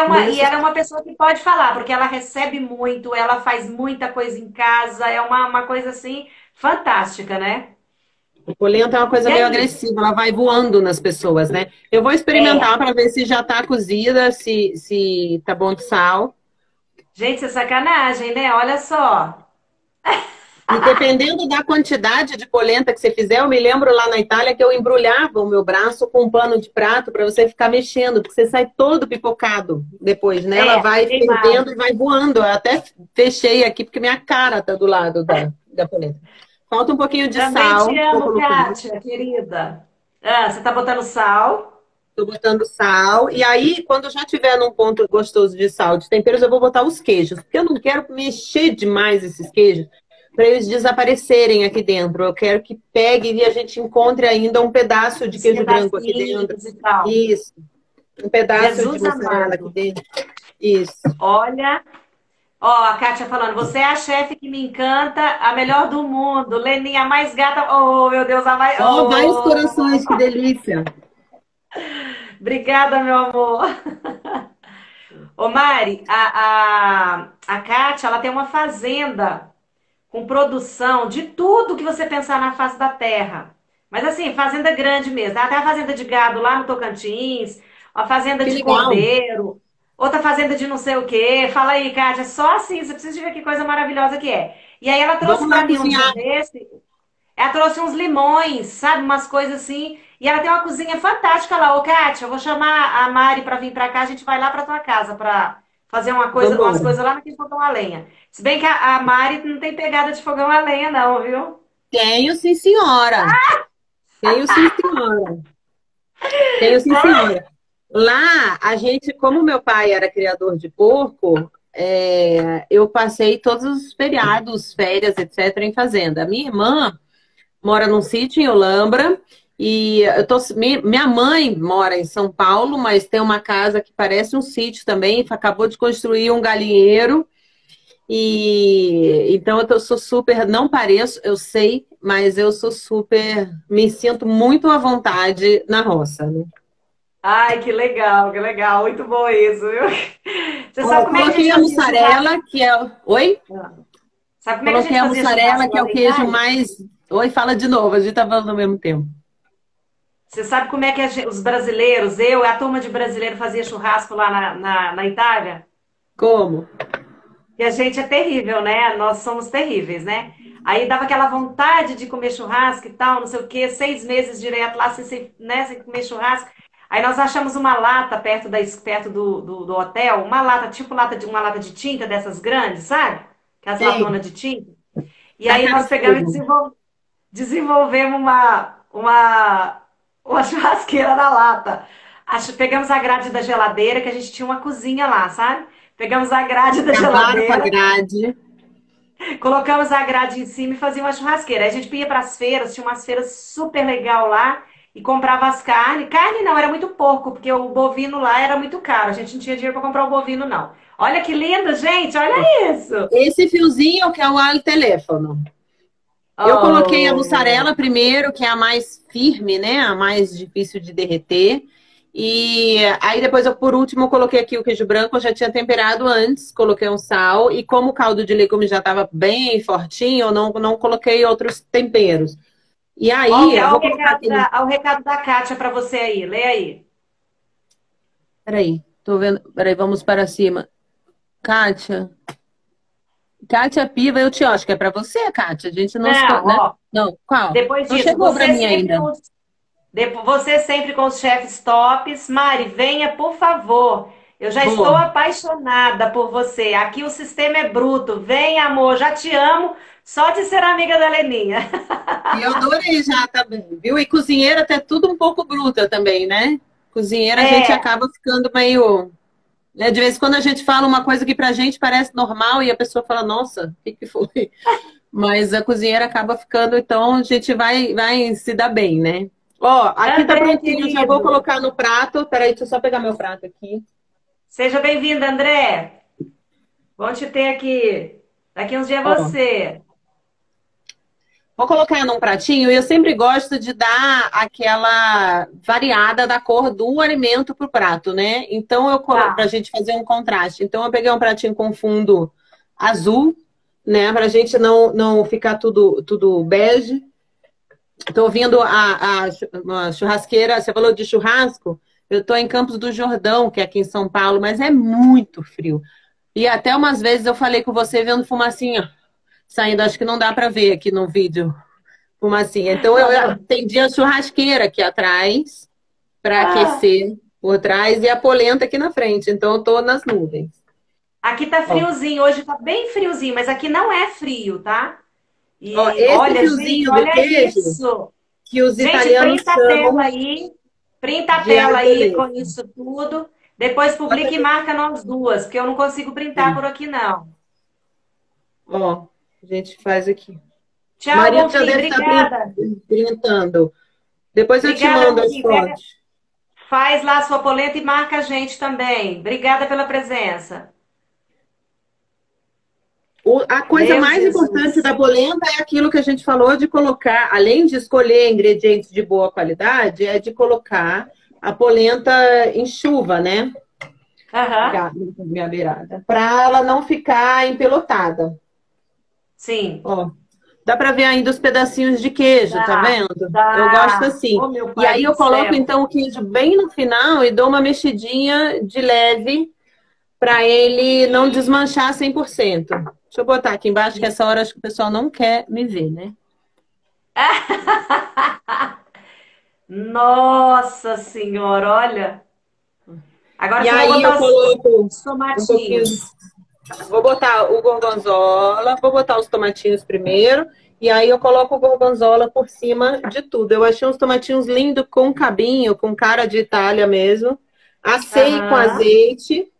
Mãe é e ela é suspeita. uma pessoa que pode falar, porque ela recebe muito, ela faz muita coisa em casa, é uma coisa assim fantástica, né? Polenta é uma coisa E meio aí? agressiva, ela vai voando nas pessoas, né? Eu vou É. experimentar para ver se já tá cozida, se tá bom de sal. Gente, isso é sacanagem, né? Olha só. E dependendo da quantidade de polenta que você fizer, eu me lembro lá na Itália que eu embrulhava o meu braço com um pano de prato para você ficar mexendo, porque você sai todo pipocado depois, né? Ela É, vai queimado. fervendo e vai voando. Eu até fechei aqui porque minha cara tá do lado da polenta. Falta um pouquinho de Também te sal, tô amo, colocando. Kátia, querida. Ah, você tá botando sal? Tô botando sal. E aí, quando já tiver num ponto gostoso de sal, de temperos, eu vou botar os queijos. Porque eu não quero mexer demais esses queijos para eles desaparecerem aqui dentro. Eu quero que pegue e a gente encontre ainda um pedaço de Os queijo branco aqui dentro. pedacinhos e tal. Isso. Um pedaço de Jesus mussarela aqui amado. dentro. Isso. Olha, ó, a Kátia falando, você é a chefe que me encanta, a melhor do mundo, Leninha, a mais gata. Oh, meu Deus, a mais. Ó, vários Oh, corações, que delícia. obrigada, meu amor. Ô, Mari, a Kátia, ela tem uma fazenda com produção de tudo que você pensar na face da terra. Mas assim, fazenda grande mesmo. Ela tem a fazenda de gado lá no Tocantins, a fazenda Que de legal. cordeiro, outra fazenda de não sei o quê. Fala aí, Kátia, só assim, você precisa ver que coisa maravilhosa que é. E aí ela trouxe Vamos lá para mim um dia cozinhar. desse, ela trouxe uns limões, sabe, umas coisas assim. E ela tem uma cozinha fantástica lá. Ô, Kátia, eu vou chamar a Mari para vir para cá, a gente vai lá para tua casa para fazer Vamos umas embora. coisas lá naquele fogão a lenha. Se bem que a Mari não tem pegada de fogão a lenha, não, viu? Tenho, sim, senhora. Tenho, sim, senhora. Tenho, sim, senhora. Lá, a gente, como meu pai era criador de porco, eu passei todos os feriados, férias, etc., em fazenda. A minha irmã mora num sítio em Olambra e minha mãe mora em São Paulo, mas tem uma casa que parece um sítio também, acabou de construir um galinheiro. E então sou super, não pareço, eu sei, mas eu sou super, me sinto muito à vontade na roça, né? Ai, que legal, muito bom isso, viu? Você Ó, sabe eu como é que a coloquei gente a fazia churrasco? mussarela, que é. Oi? Sabe como é que a Coloquei gente a fazia mussarela, churrasco que lá é o na queijo Itália? mais. Oi, fala de novo, a gente tá falando ao mesmo tempo. Você sabe como é que os brasileiros, eu e a turma de brasileiro fazia churrasco lá na Itália? Como? E a gente é terrível, né? Nós somos terríveis, né? Aí dava aquela vontade de comer churrasco e tal, não sei o quê, 6 meses direto lá né, sem comer churrasco. Aí nós achamos uma lata perto do hotel, uma lata, tipo uma lata de tinta dessas grandes, sabe? Que é as Sei, latonas de tinta. E aí tacaram nós pegamos e fogo. desenvolvemos uma churrasqueira na lata. Pegamos a grade da geladeira, que a gente tinha uma cozinha lá, sabe? Pegamos a grade da Acabaram com a geladeira, grade. colocamos a grade em cima e fazia uma churrasqueira. Aí a gente ia para as feiras, tinha umas feiras super legal lá e comprava as carnes. Carne não, era muito pouco, porque o bovino lá era muito caro. A gente não tinha dinheiro para comprar o bovino, não. Olha que lindo, gente, olha isso. Esse fiozinho que é o alho teléfono. Eu coloquei a Oh. mussarela primeiro, que é a mais firme, né? A mais difícil de derreter. E aí depois, por último, eu coloquei aqui o queijo branco, eu já tinha temperado antes, coloquei um sal. E como o caldo de legumes já estava bem fortinho, eu não coloquei outros temperos. E aí, eu vou colocar aqui no... Ó o recado da Kátia para você aí. Lê aí. Peraí, tô vendo. Peraí, vamos para cima. Kátia. Kátia Piva, eu te acho que é para você, Kátia. A gente não se... Não, né? ó. Não, qual? Depois Não disso, chegou para mim ainda. você sempre com os chefes tops. Mari, venha, por favor. Eu já estou Vou. apaixonada por você. Aqui o sistema é bruto. Vem, amor, já te amo. Só de ser amiga da Leninha. E eu adorei já também, viu? E cozinheira até tudo um pouco bruta também, né? Cozinheira a gente É, acaba ficando meio, né? De vez em quando a gente fala uma coisa que pra gente parece normal e a pessoa fala, nossa, o que que foi? Mas a cozinheira acaba ficando, então a gente vai se dar bem, né? Ó, aqui tá André, prontinho, já vou querido. colocar no prato. Peraí, deixa eu só pegar meu prato aqui. Seja bem-vindo, André. Bom te ter aqui. Daqui uns dias é Ó, você. vou colocar num pratinho e eu sempre gosto de dar aquela variada da cor do alimento pro prato, né? Então eu coloco pra Tá. gente fazer um contraste. Então eu peguei um pratinho com fundo azul, né? Pra gente não ficar tudo bege. Tô ouvindo uma churrasqueira, você falou de churrasco, eu tô em Campos do Jordão, que é aqui em São Paulo, mas é muito frio. E até umas vezes eu falei com você vendo fumacinha saindo, acho que não dá para ver aqui no vídeo, fumacinha. Então eu acendi a churrasqueira aqui atrás para Ah, aquecer por trás e a polenta aqui na frente. Então eu tô nas nuvens. aqui tá Ó, friozinho, hoje tá bem friozinho, mas aqui não é frio, tá? ó, E esse olha, gente, fiozinho do olha queijo isso. que os Gente, italianos chamam printa a de tela aí com ardelete. isso tudo. Depois Bota publica e aqui. marca nós duas, porque eu não consigo printar por aqui, não. Ó, a gente faz aqui. O Tchau, marido já Bonfim. deve estar Obrigada. printando. Depois eu te Obrigada, mando as Bonfim. Pega, fotos. faz lá a sua polenta e marca a gente também. Obrigada pela presença. A coisa Meu mais importante Jesus. da polenta é aquilo que a gente falou de colocar, além de escolher ingredientes de boa qualidade, é de colocar a polenta em chuva, né? Aham. Minha beirada. Para ela não ficar empelotada. Sim. Ó, dá para ver ainda os pedacinhos de queijo, tá Tá. vendo? Eu gosto Tá. assim. Ô, meu E pai aí do eu coloco céu. então o queijo bem no final e dou uma mexidinha de leve para ele não desmanchar 100%. Deixa eu botar aqui embaixo que essa hora acho que o pessoal não quer me ver, né? Nossa Senhora, olha. Agora E você vai aí eu botar coloco os um pouquinho. tomatinhos. Vou botar o gorgonzola, vou botar os tomatinhos primeiro. E aí eu coloco o gorgonzola por cima de tudo. Eu achei uns tomatinhos lindos com cabinho, com cara de Itália mesmo. Assei com Aham. azeite.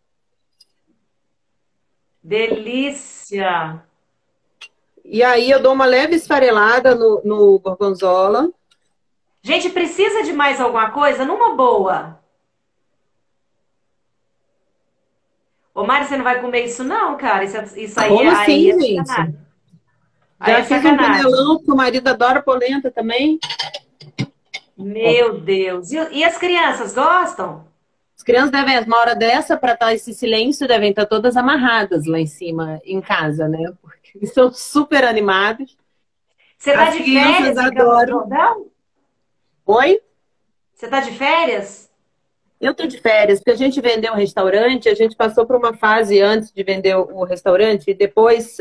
Delícia. E aí eu dou uma leve esfarelada no gorgonzola. Gente, precisa de mais alguma coisa? Numa boa. Ô, Mari, você não vai comer isso não, cara? Isso Como aí assim, é gente? sacanagem. Aí Já é fiz um sacanagem. panelão, que o marido adora polenta também. Ó. Meu Deus. E as crianças gostam? As crianças devem, uma hora dessa, para estar esse silêncio, devem estar todas amarradas lá em cima, em casa, né? Porque eles são super animados. Você tá As de crianças férias em Campos do adoram. Jordão? Oi? Você tá de férias? Eu tô de férias, porque a gente vendeu o restaurante, a gente passou por uma fase antes de vender o restaurante, e depois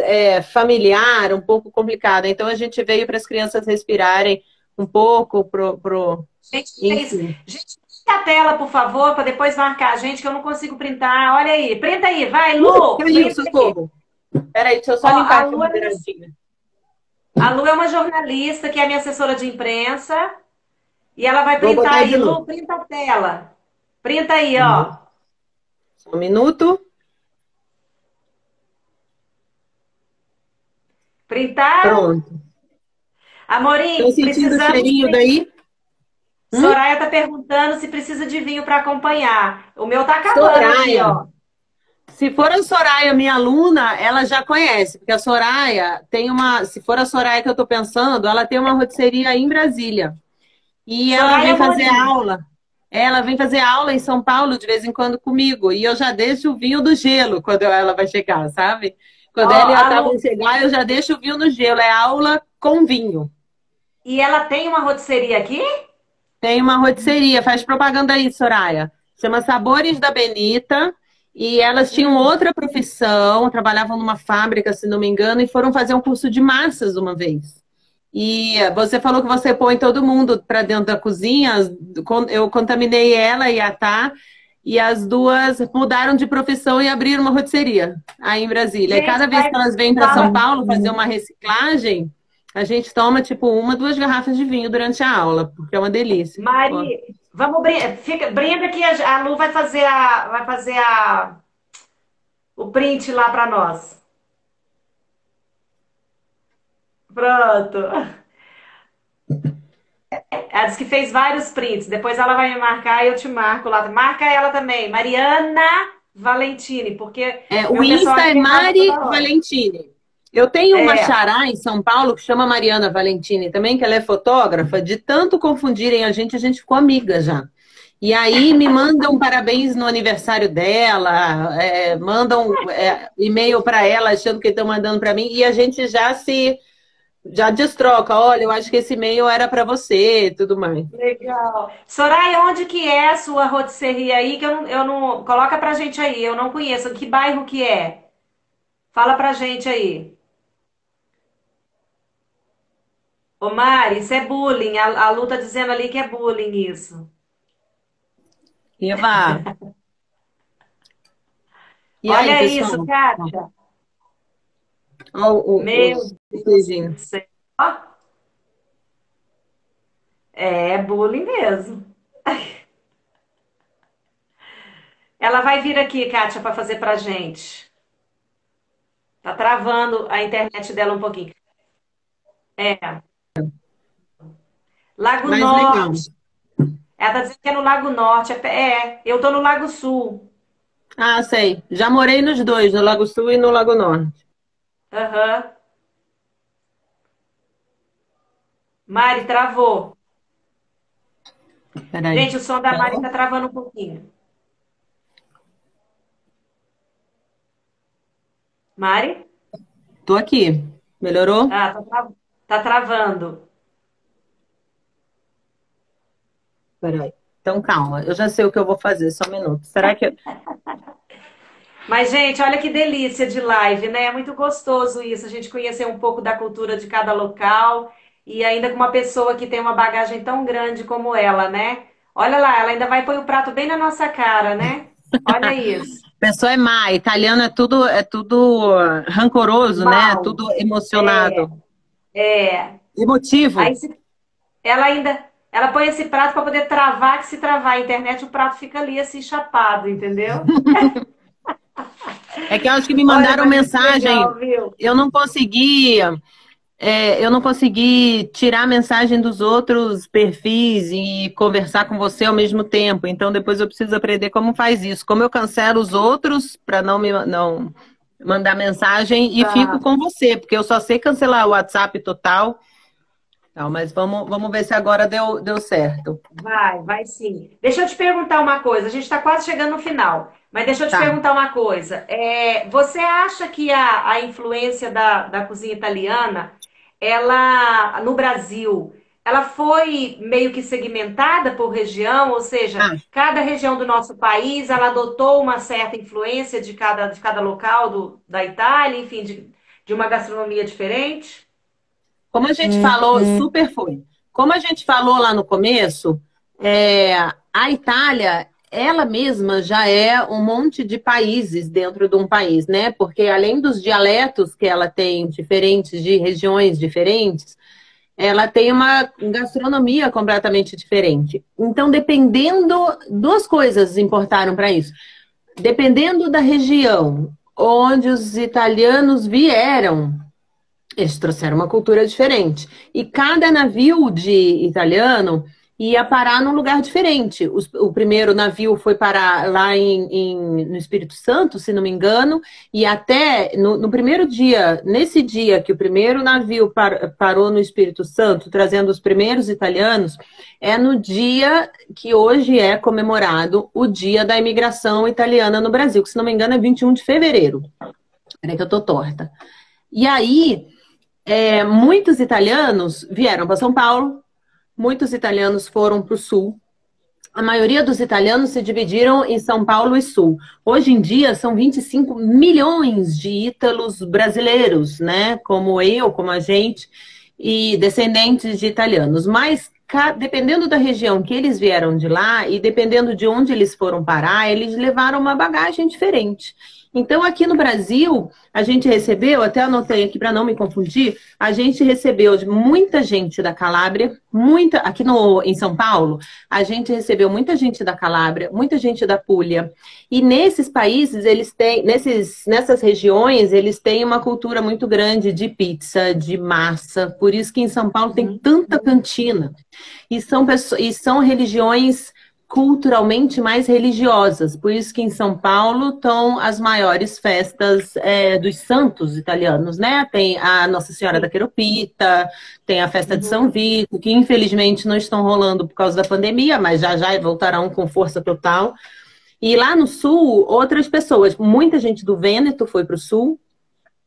familiar, um pouco complicada. Então a gente veio para as crianças respirarem um pouco Gente, fez. enfim. Gente, printa a tela, por favor, para depois marcar a gente, que eu não consigo printar. Olha aí. Printa aí, vai, Lu. Caiu, Printa aí. socorro. Peraí, deixa eu só Ó, limpar aqui uma beiradinha. A Lu é uma jornalista que é minha assessora de imprensa. E ela vai Vou printar botar aí. de Lu, novo. printa a tela. Printa aí, ó. Só um minuto. Printaram? Pronto. Estão Amorim, sentindo o precisamos. cheirinho daí? Soraya tá perguntando se precisa de vinho para acompanhar. O meu tá acabando aqui, Soraya. ó. Se for a Soraya, minha aluna, ela já conhece, porque a Soraya tem uma. Se for a Soraya que eu estou pensando, ela tem uma rotisserie em Brasília. E ela Soraya vem fazer Amorim. aula. Ela vem fazer aula em São Paulo de vez em quando comigo. E eu já deixo o vinho do gelo quando ela vai chegar, sabe? Ó, Quando ela e a a Tá Lu, vão chegar, eu já deixo o vinho no gelo. É aula com vinho. e ela tem uma rotisserie aqui? Tem uma rotisserie, faz propaganda aí, Soraya. Chama Sabores da Benita. E elas tinham outra profissão, trabalhavam numa fábrica, se não me engano, e foram fazer um curso de massas uma vez. E você falou que você põe todo mundo para dentro da cozinha. Eu contaminei ela e a Tá, e as duas mudaram de profissão e abriram uma rotisserie aí em Brasília. E cada Gente, vez vai, que elas vêm para São fala. Paulo fazer uma reciclagem, a gente toma tipo uma, duas garrafas de vinho durante a aula, porque é uma delícia. Ó. Mari, vamos brinda que a Lu vai fazer o print lá para nós. Pronto. Ela disse que fez vários prints. Depois ela vai me marcar e eu te marco lá. Marca ela também, Mariana Valentini, porque O meu pessoal Insta é aqui erra Mari toda hora. Valentini. Eu tenho uma É. xará em São Paulo que chama Mariana Valentini também, que ela é fotógrafa. De tanto confundirem a gente ficou amiga já. E aí me mandam parabéns no aniversário dela, mandam e-mail para ela achando que estão mandando para mim, e a gente já se já destroca. Olha, eu acho que esse e-mail era para você, tudo mais. Legal. Soraya, onde que é a sua rotisserie aí? Que eu não... Coloca pra gente aí, eu não conheço. Que bairro que é? Fala pra gente aí. Ô Mari, isso é bullying. A Lu tá dizendo ali que é bullying isso. Eva, e aí, Olha isso, pessoal? Kátia. Ó, Meu os Deus do beijinhos. céu. É bullying mesmo. Ela vai vir aqui, Kátia, para fazer pra gente. Tá travando a internet dela um pouquinho. É. Lago Mas legal. Norte. Ela tá dizendo que é no Lago Norte. Eu tô no Lago Sul. Ah, sei. Já morei nos dois, no Lago Sul e no Lago Norte. Aham. Mari, travou. Peraí. Gente, o som da Mari tá travando um pouquinho. Mari? Tô aqui. Melhorou? Ah, tá travando. Peraí. Então, calma. Eu já sei o que eu vou fazer, só um minuto. Será que eu... Mas, gente, olha que delícia de live, né? É muito gostoso isso, a gente conhecer um pouco da cultura de cada local e ainda com uma pessoa que tem uma bagagem tão grande como ela, né? Olha lá, ela ainda vai pôr o prato bem na nossa cara, né? Olha isso. A pessoa é má, italiano é tudo rancoroso, né? É Mal. tudo É, emocionado. é. Emotivo. Aí ela põe esse prato para poder travar, que se travar a internet, o prato fica ali assim chapado, entendeu? É que eu acho que me Olha, mandaram mas muito mensagem. legal, viu? Eu não consegui. Eu não consegui tirar a mensagem dos outros perfis e conversar com você ao mesmo tempo. Então, depois eu preciso aprender como faz isso. Como eu cancelo os outros para não mandar mensagem e fico Tá. com você, porque eu só sei cancelar o WhatsApp total. Então, mas vamos ver se agora deu certo. Vai sim. Deixa eu te perguntar uma coisa. A gente está quase chegando no final, mas deixa eu te Tá. perguntar uma coisa. Você acha que a influência da cozinha italiana, ela no Brasil, ela foi meio que segmentada por região? Ou seja, Ah, cada região do nosso país, ela adotou uma certa influência de cada local da Itália, enfim, de uma gastronomia diferente? como a gente falou, super foi. Como a gente falou lá no começo, a Itália, ela mesma já é um monte de países dentro de um país, né? Porque além dos dialetos que ela tem diferentes, de regiões diferentes, ela tem uma gastronomia completamente diferente. Então, dependendo, duas coisas importaram para isso. Dependendo da região onde os italianos vieram, eles trouxeram uma cultura diferente. E cada navio de italiano ia parar num lugar diferente. O primeiro navio foi parar lá no Espírito Santo, se não me engano, e até no primeiro dia, nesse dia que o primeiro navio parou no Espírito Santo, trazendo os primeiros italianos, é no dia que hoje é comemorado o dia da imigração italiana no Brasil, que se não me engano é 21 de fevereiro. Peraí que eu tô torta. E aí, muitos italianos vieram para São Paulo, muitos italianos foram para o Sul. A maioria dos italianos se dividiram em São Paulo e Sul. Hoje em dia, são 25 milhões de ítalos brasileiros, né? Como eu, como a gente, e descendentes de italianos. Mas, dependendo da região que eles vieram de lá e dependendo de onde eles foram parar, eles levaram uma bagagem diferente. Então, aqui no Brasil, a gente recebeu, até anotei aqui para não me confundir, a gente recebeu muita gente da Calábria, aqui em São Paulo, a gente recebeu muita gente da Calábria, muita gente da Puglia. E nesses países, eles têm, nessas regiões, eles têm uma cultura muito grande de pizza, de massa. Por isso que em São Paulo tem tanta cantina. E são religiões culturalmente mais religiosas. Por isso que em São Paulo estão as maiores festas dos santos italianos, né? Tem a Nossa Senhora da Queropita, tem a festa de São Vito, que infelizmente não estão rolando por causa da pandemia, mas já voltarão com força total. E lá no sul, outras pessoas, muita gente do Vêneto foi para o sul,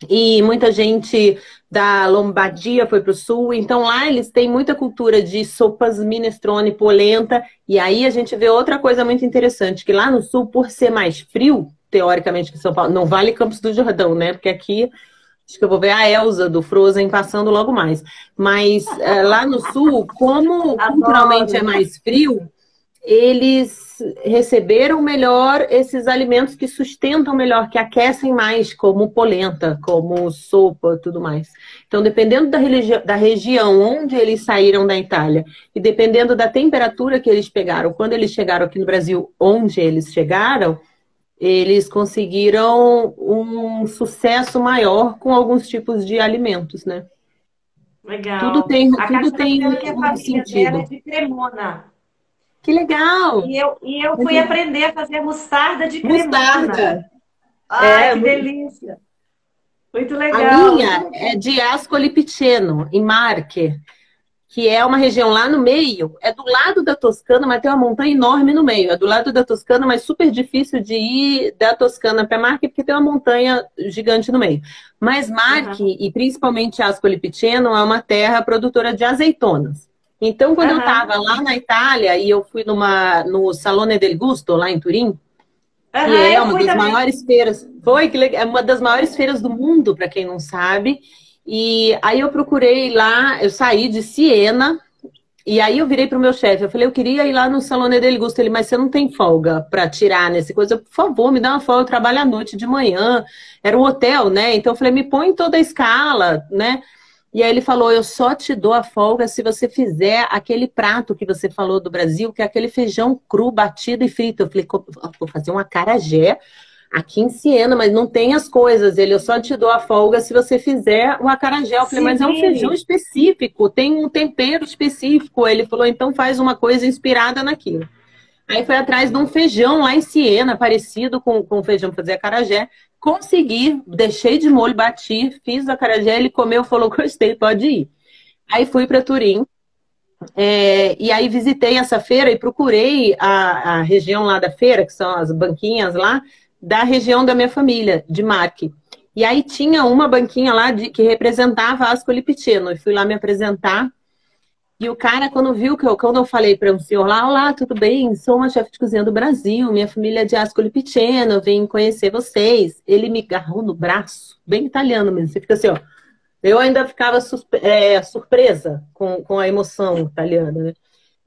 e muita gente da Lombardia foi para o sul. Então lá eles têm muita cultura de sopas, minestrone, polenta. E aí a gente vê outra coisa muito interessante, que lá no sul, por ser mais frio, teoricamente que São Paulo, não vale Campos do Jordão, né? Porque aqui acho que eu vou ver a Elsa do Frozen passando logo mais. Mas lá no sul, como culturalmente é Adoro. mais frio, eles receberam melhor esses alimentos que sustentam melhor, que aquecem mais, como polenta, como sopa, tudo mais. Então, dependendo da região onde eles saíram da Itália e dependendo da temperatura que eles pegaram, quando eles chegaram aqui no Brasil, onde eles chegaram, eles conseguiram um sucesso maior com alguns tipos de alimentos, né? Legal. A Tudo Cássia está tem dizendo que a um família dela é sentido. de Cremona. Que legal! E eu fui aprender a fazer mostarda de Cremona. Mostarda. Ai, É, que delícia! Muito a legal, muito minha legal. é de Ascoli Piceno, em Marche, que é uma região lá no meio, é do lado da Toscana, mas tem uma montanha enorme no meio. É do lado da Toscana, mas super difícil de ir da Toscana para Marche, porque tem uma montanha gigante no meio. Mas Aham, Marche, e principalmente Ascoli Piceno, é uma terra produtora de azeitonas. Então, quando eu aham, estava lá na Itália e eu fui no Salone del Gusto, lá em Turim, que aham, é eu uma fui das também. maiores feiras. Foi que legal, é uma das maiores feiras do mundo, para quem não sabe. E aí eu procurei lá, eu saí de Siena, e aí eu virei pro meu chefe, eu falei, eu queria ir lá no Salone del Gusto. Ele, mas você não tem folga para tirar nesse coisa? Eu, por favor, me dá uma folga, eu trabalho à noite, de manhã. Era um hotel, né? Então eu falei, me põe em toda a escala, né? E aí ele falou, eu só te dou a folga se você fizer aquele prato que você falou do Brasil, que é aquele feijão cru, batido e frito. Eu falei, vou fazer um acarajé aqui em Siena, mas não tem as coisas. Ele, eu só te dou a folga se você fizer o acarajé. Eu falei, Se mas é um feijão vire. específico, tem um tempero específico. Ele falou, então faz uma coisa inspirada naquilo. Aí foi atrás de um feijão lá em Siena, parecido com o feijão para fazer acarajé. Consegui, deixei de molho, bati, fiz o acarajé, ele comeu, falou, gostei, pode ir. Aí fui para Turim, e aí visitei essa feira e procurei a região lá da feira, que são as banquinhas lá, da região da minha família, de Marche. E aí tinha uma banquinha lá que representava Ascoli Piceno. E fui lá me apresentar. E o cara, quando eu falei para um senhor lá, olá, tudo bem? Sou uma chefe de cozinha do Brasil, minha família é de Ascoli Piceno, vim conhecer vocês. Ele me agarrou no braço, bem italiano mesmo. Você fica assim, ó. Eu ainda ficava surpresa com a emoção italiana, né?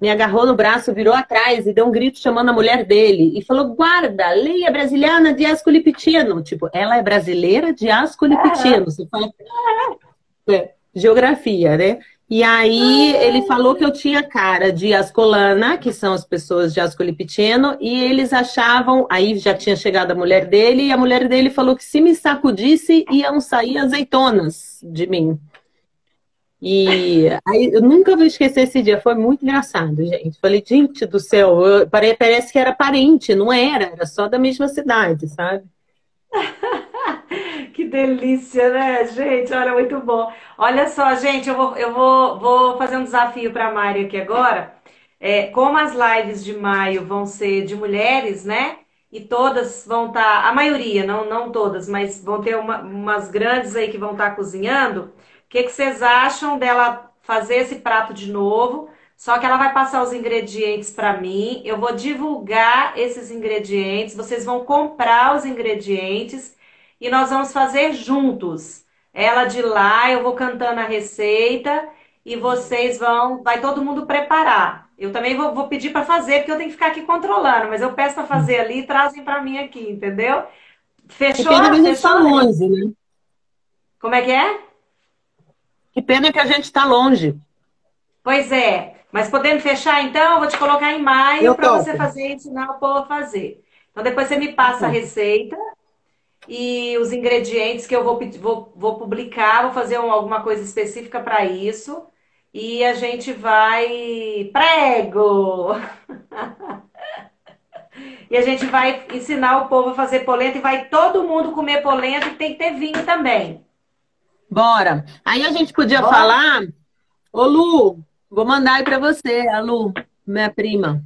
Me agarrou no braço, virou atrás e deu um grito chamando a mulher dele. E falou, guarda, lei é brasiliana de Ascoli Piceno. Tipo, ela é brasileira de Ascoli Piceno. Aham. Você fala, geografia, né? E aí ele falou que eu tinha cara de ascolana, que são as pessoas de Ascoli Piceno, e eles achavam, aí já tinha chegado a mulher dele, e a mulher dele falou que se me sacudisse, iam sair azeitonas de mim. E aí eu nunca vou esquecer esse dia, foi muito engraçado, gente. Falei, gente do céu, parece que era parente, não era, era só da mesma cidade, sabe? Que delícia, né, gente? Olha, muito bom. Olha só, gente, vou fazer um desafio para a Mari aqui agora. Como as lives de maio vão ser de mulheres, né? E todas vão estar, a maioria, não todas, mas vão ter umas grandes aí que vão estar cozinhando. O que que vocês acham dela fazer esse prato de novo? Só que ela vai passar os ingredientes para mim. Eu vou divulgar esses ingredientes. Vocês vão comprar os ingredientes e nós vamos fazer juntos. Ela de lá, eu vou cantando a receita e vai todo mundo preparar. Eu também vou pedir para fazer, porque eu tenho que ficar aqui controlando, mas eu peço para fazer ali e trazem para mim aqui, entendeu? Que Fechou? pena que a gente está Fechou, Lê? longe, né? Como é que é? Que pena que a gente está longe. Pois é. Mas podendo fechar, então, eu vou te colocar em maio Eu para você topo. fazer e ensinar o povo a fazer. Então, depois você me passa a receita e os ingredientes que eu vou publicar, vou fazer alguma coisa específica para isso. E a gente vai. Prego! E a gente vai ensinar o povo a fazer polenta e vai todo mundo comer polenta e tem que ter vinho também. Bora. Aí a gente podia Bora? falar, ô Lu, vou mandar aí para você, a Lu, minha prima.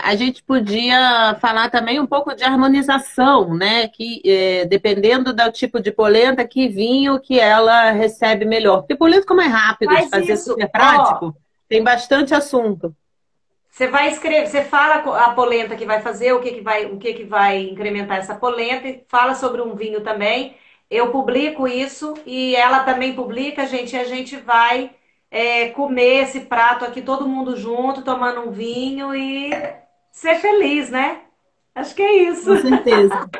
A gente podia falar também um pouco de harmonização, né? Que dependendo do tipo de polenta, que vinho que ela recebe melhor. Porque polenta, como é rápido de Faz fazer, isso, super ó. prático, tem bastante assunto. Você vai escrever, você fala a polenta que vai fazer, o que que vai incrementar essa polenta, e fala sobre um vinho também. Eu publico isso e ela também publica, gente, e a gente vai comer esse prato aqui, todo mundo junto, tomando um vinho e ser feliz, né? Acho que é isso. Com certeza,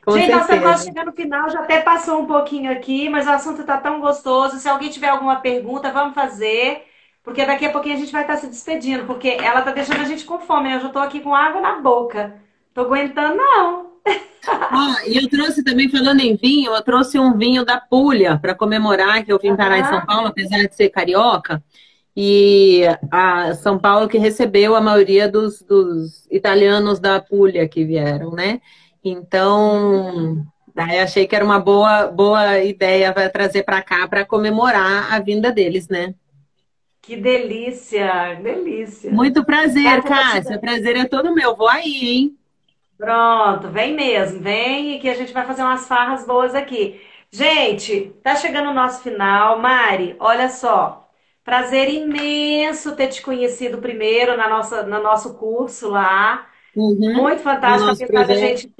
com Gente, nós estamos quase certeza. chegando no final, já até passou um pouquinho aqui, mas o assunto está tão gostoso. Se alguém tiver alguma pergunta, vamos fazer, porque daqui a pouquinho a gente vai estar se despedindo, porque ela está deixando a gente com fome, né? Eu já estou aqui com água na boca. Tô aguentando, não. E eu trouxe também, falando em vinho, eu trouxe um vinho da Puglia para comemorar que eu vim parar em São Aham. Paulo, apesar de ser carioca. E a São Paulo que recebeu a maioria dos italianos da Puglia que vieram, né? Então, daí achei que era uma boa ideia para trazer para cá para comemorar a vinda deles, né? Que delícia, delícia. Muito prazer, Cássia, Cássia. Prazer é todo meu. Vou aí, hein? pronto, vem mesmo, vem e que a gente vai fazer umas farras boas aqui. Gente, tá chegando o nosso final. Mari, olha só. Prazer imenso ter te conhecido primeiro no nosso curso lá. Uhum. Muito No fantástico, nosso apesar projeto.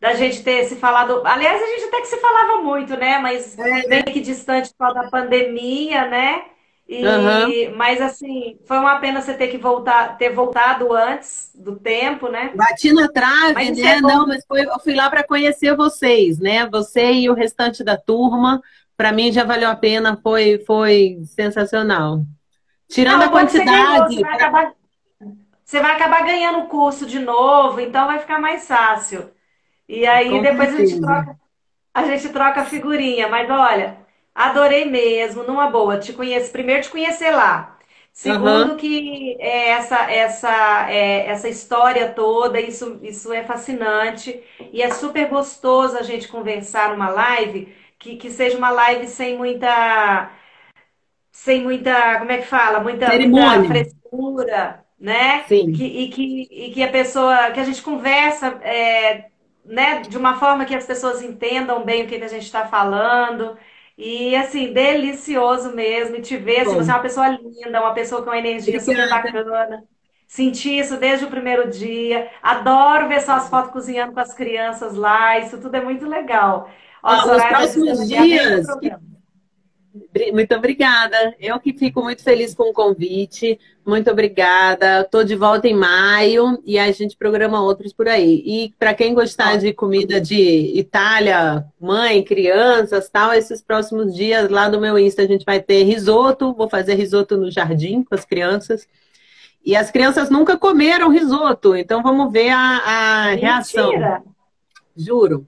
da gente ter se falado. Aliás, a gente até que se falava muito, né? Mas É, meio né? que distante por causa da pandemia, né? Aham. Mas assim, foi uma pena você ter voltado antes do tempo, né? Bati na Mas trave, isso é né? bom. Não, mas eu fui lá para conhecer vocês, né? Você e o restante da turma. Para mim já valeu a pena, foi sensacional. Tirando Não, a o bom é que você ganhou, quantidade, você vai acabar ganhando o curso de novo, então vai ficar mais fácil. E aí com depois certeza. a gente troca a figurinha. Mas olha, adorei mesmo, numa boa. Te conheço, primeiro te conhecer lá. Aham. Segundo que essa história toda, isso é fascinante e é super gostoso a gente conversar numa live que seja uma live sem muita, como é que fala? Muita Cerimônia. frescura, né? Sim. Que a pessoa, que a gente conversa, né, de uma forma que as pessoas entendam bem o que a gente está falando. E assim, delicioso mesmo. E te ver, assim, você é Bom, uma pessoa linda, uma pessoa com uma energia super obrigada. bacana. Senti isso desde o primeiro dia. Adoro ver suas fotos cozinhando com as crianças lá. Isso tudo é muito legal. Ó, Ó, nos Soraya está dizendo próximos aqui, adorei o dias, programa. muito obrigada. Eu que fico muito feliz com o convite. Muito obrigada. Estou de volta em maio e a gente programa outros por aí. E para quem gostar Ó, de comida de Itália, mãe, crianças, tal, esses próximos dias lá no meu Insta a gente vai ter risoto. Vou fazer risoto no jardim com as crianças. E as crianças nunca comeram risoto, então vamos ver a reação. mentira! Juro.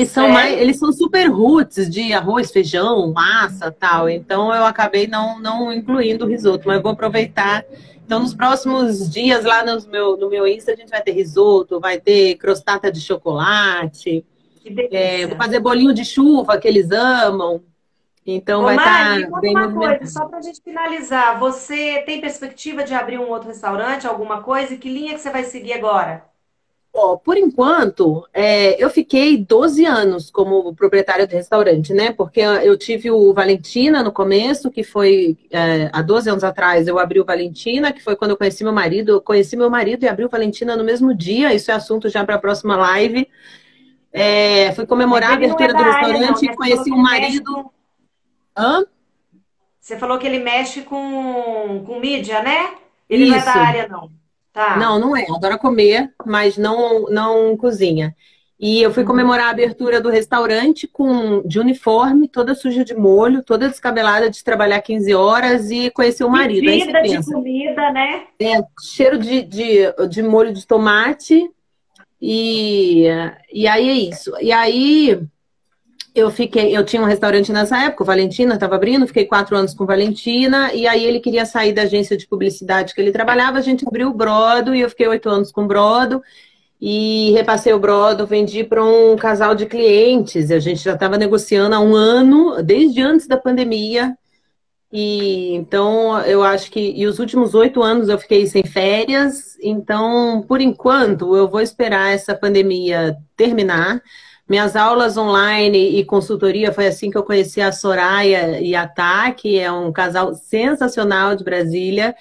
Sério? Eles são super roots de arroz, feijão, massa, tal. Então eu acabei não incluindo o risoto, mas eu vou aproveitar. Então nos próximos dias lá no meu Insta a gente vai ter risoto, vai ter crostata de chocolate, Que vou delícia. fazer bolinho de chuva que eles amam. Então Ô, vai Mari, me estar conta bem uma coisa, movimentado. só para a gente finalizar. Você tem perspectiva de abrir um outro restaurante, alguma coisa? E que linha que você vai seguir agora? Ó, por enquanto, eu fiquei 12 anos como proprietária de restaurante, né? Porque eu tive o Valentina no começo, que foi há 12 anos atrás, eu abri o Valentina, que foi quando eu conheci meu marido. Eu conheci meu marido e abri o Valentina no mesmo dia. Isso é assunto já para a próxima live. Fui Mas comemorar a ele não é abertura da do área, não, restaurante e né? Você falou conheci que o ele mexe marido. com. Hã? Você falou que ele mexe com mídia, né? Ele não é da Isso. área, não. Não, Tá. não é. Adora comer, mas não cozinha. E eu fui Uhum. comemorar a abertura do restaurante de uniforme, toda suja de molho, toda descabelada de trabalhar 15 horas e conhecer o Que marido. Aí você vida de pensa, comida, né? cheiro de molho de tomate e, e aí é isso. E aí eu tinha um restaurante nessa época, o Valentina estava abrindo, fiquei 4 anos com o Valentina, e aí ele queria sair da agência de publicidade que ele trabalhava, a gente abriu o Brodo, e eu fiquei 8 anos com o Brodo, e repassei o Brodo, vendi para um casal de clientes, e a gente já estava negociando há um ano, desde antes da pandemia, E então eu acho que e os últimos 8 anos eu fiquei sem férias, então por enquanto eu vou esperar essa pandemia terminar. Minhas aulas online e consultoria foi assim que eu conheci a Soraya e a Tá, que é um casal sensacional de Brasília.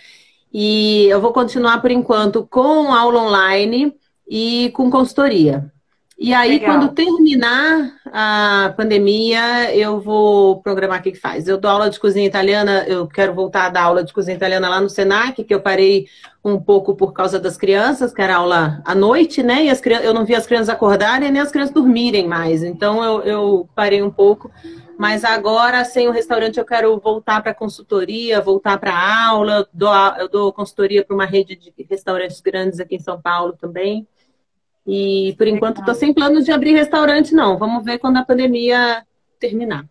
E eu vou continuar por enquanto com aula online e com consultoria. E aí, quando Legal. terminar a pandemia, eu vou programar o que que faz. Eu dou aula de cozinha italiana, eu quero voltar a dar aula de cozinha italiana lá no Senac, que eu parei um pouco por causa das crianças, que era aula à noite, né? E eu não vi as crianças acordarem nem as crianças dormirem mais. Então, eu parei um pouco. Mas agora, sem o restaurante, eu quero voltar para consultoria, voltar para aula. Eu dou consultoria para uma rede de restaurantes grandes aqui em São Paulo também. E por enquanto estou Legal. sem planos de abrir restaurante, não. Vamos ver quando a pandemia terminar.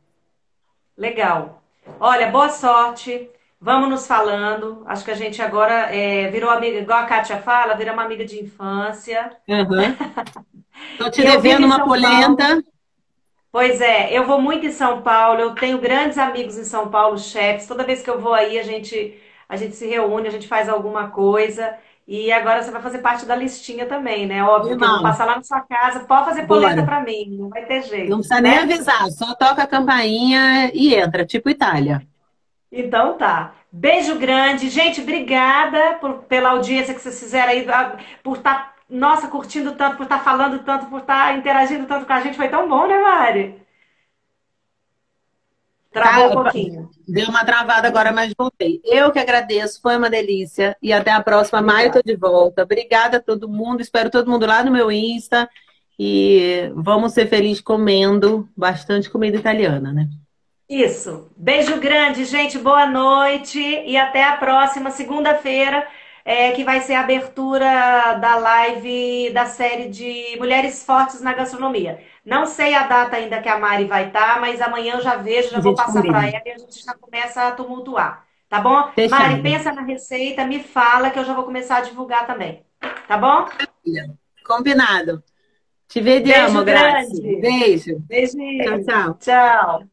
Legal. Olha, boa sorte. Vamos nos falando. Acho que a gente agora virou amiga, igual a Kátia fala, virou uma amiga de infância. Uhum. Estou te E eu vivo devendo em uma São Paulo. polenta. Pois é, eu vou muito em São Paulo. Eu tenho grandes amigos em São Paulo, chefes. Toda vez que eu vou aí, a gente se reúne, a gente faz alguma coisa. E agora você vai fazer parte da listinha também, né? Óbvio que eu vou Irmão, passar lá na sua casa. Pode fazer polenta bora. para mim, não vai ter Não jeito, precisa nem né? avisar, só toca a campainha e entra, tipo Itália. Então tá. Beijo grande. Gente, obrigada pela audiência que vocês fizeram aí, por estar, nossa, curtindo tanto, por estar falando tanto, por estar interagindo tanto com a gente. Foi tão bom, né, Mari? Travou um Tá, pouquinho. deu uma travada agora, mas voltei. Eu que agradeço, foi uma delícia. E até a próxima. Maio, estou Obrigada. de volta. Obrigada a todo mundo. Espero todo mundo lá no meu Insta. E vamos ser felizes comendo bastante comida italiana, né? Isso. Beijo grande, gente. Boa noite e até a próxima segunda-feira, que vai ser a abertura da live da série de Mulheres Fortes na Gastronomia. Não sei a data ainda que a Mari vai estar, mas amanhã eu já vejo, já A vou gente passar para combina. ela e a gente já começa a tumultuar. Tá bom? Mari, Fechado. pensa na receita, me fala que eu já vou começar a divulgar também. Tá bom? Combinado. Te vediamo, Beijo grazie. grande. Beijo. Tchau, Beijinho. tchau. Tchau.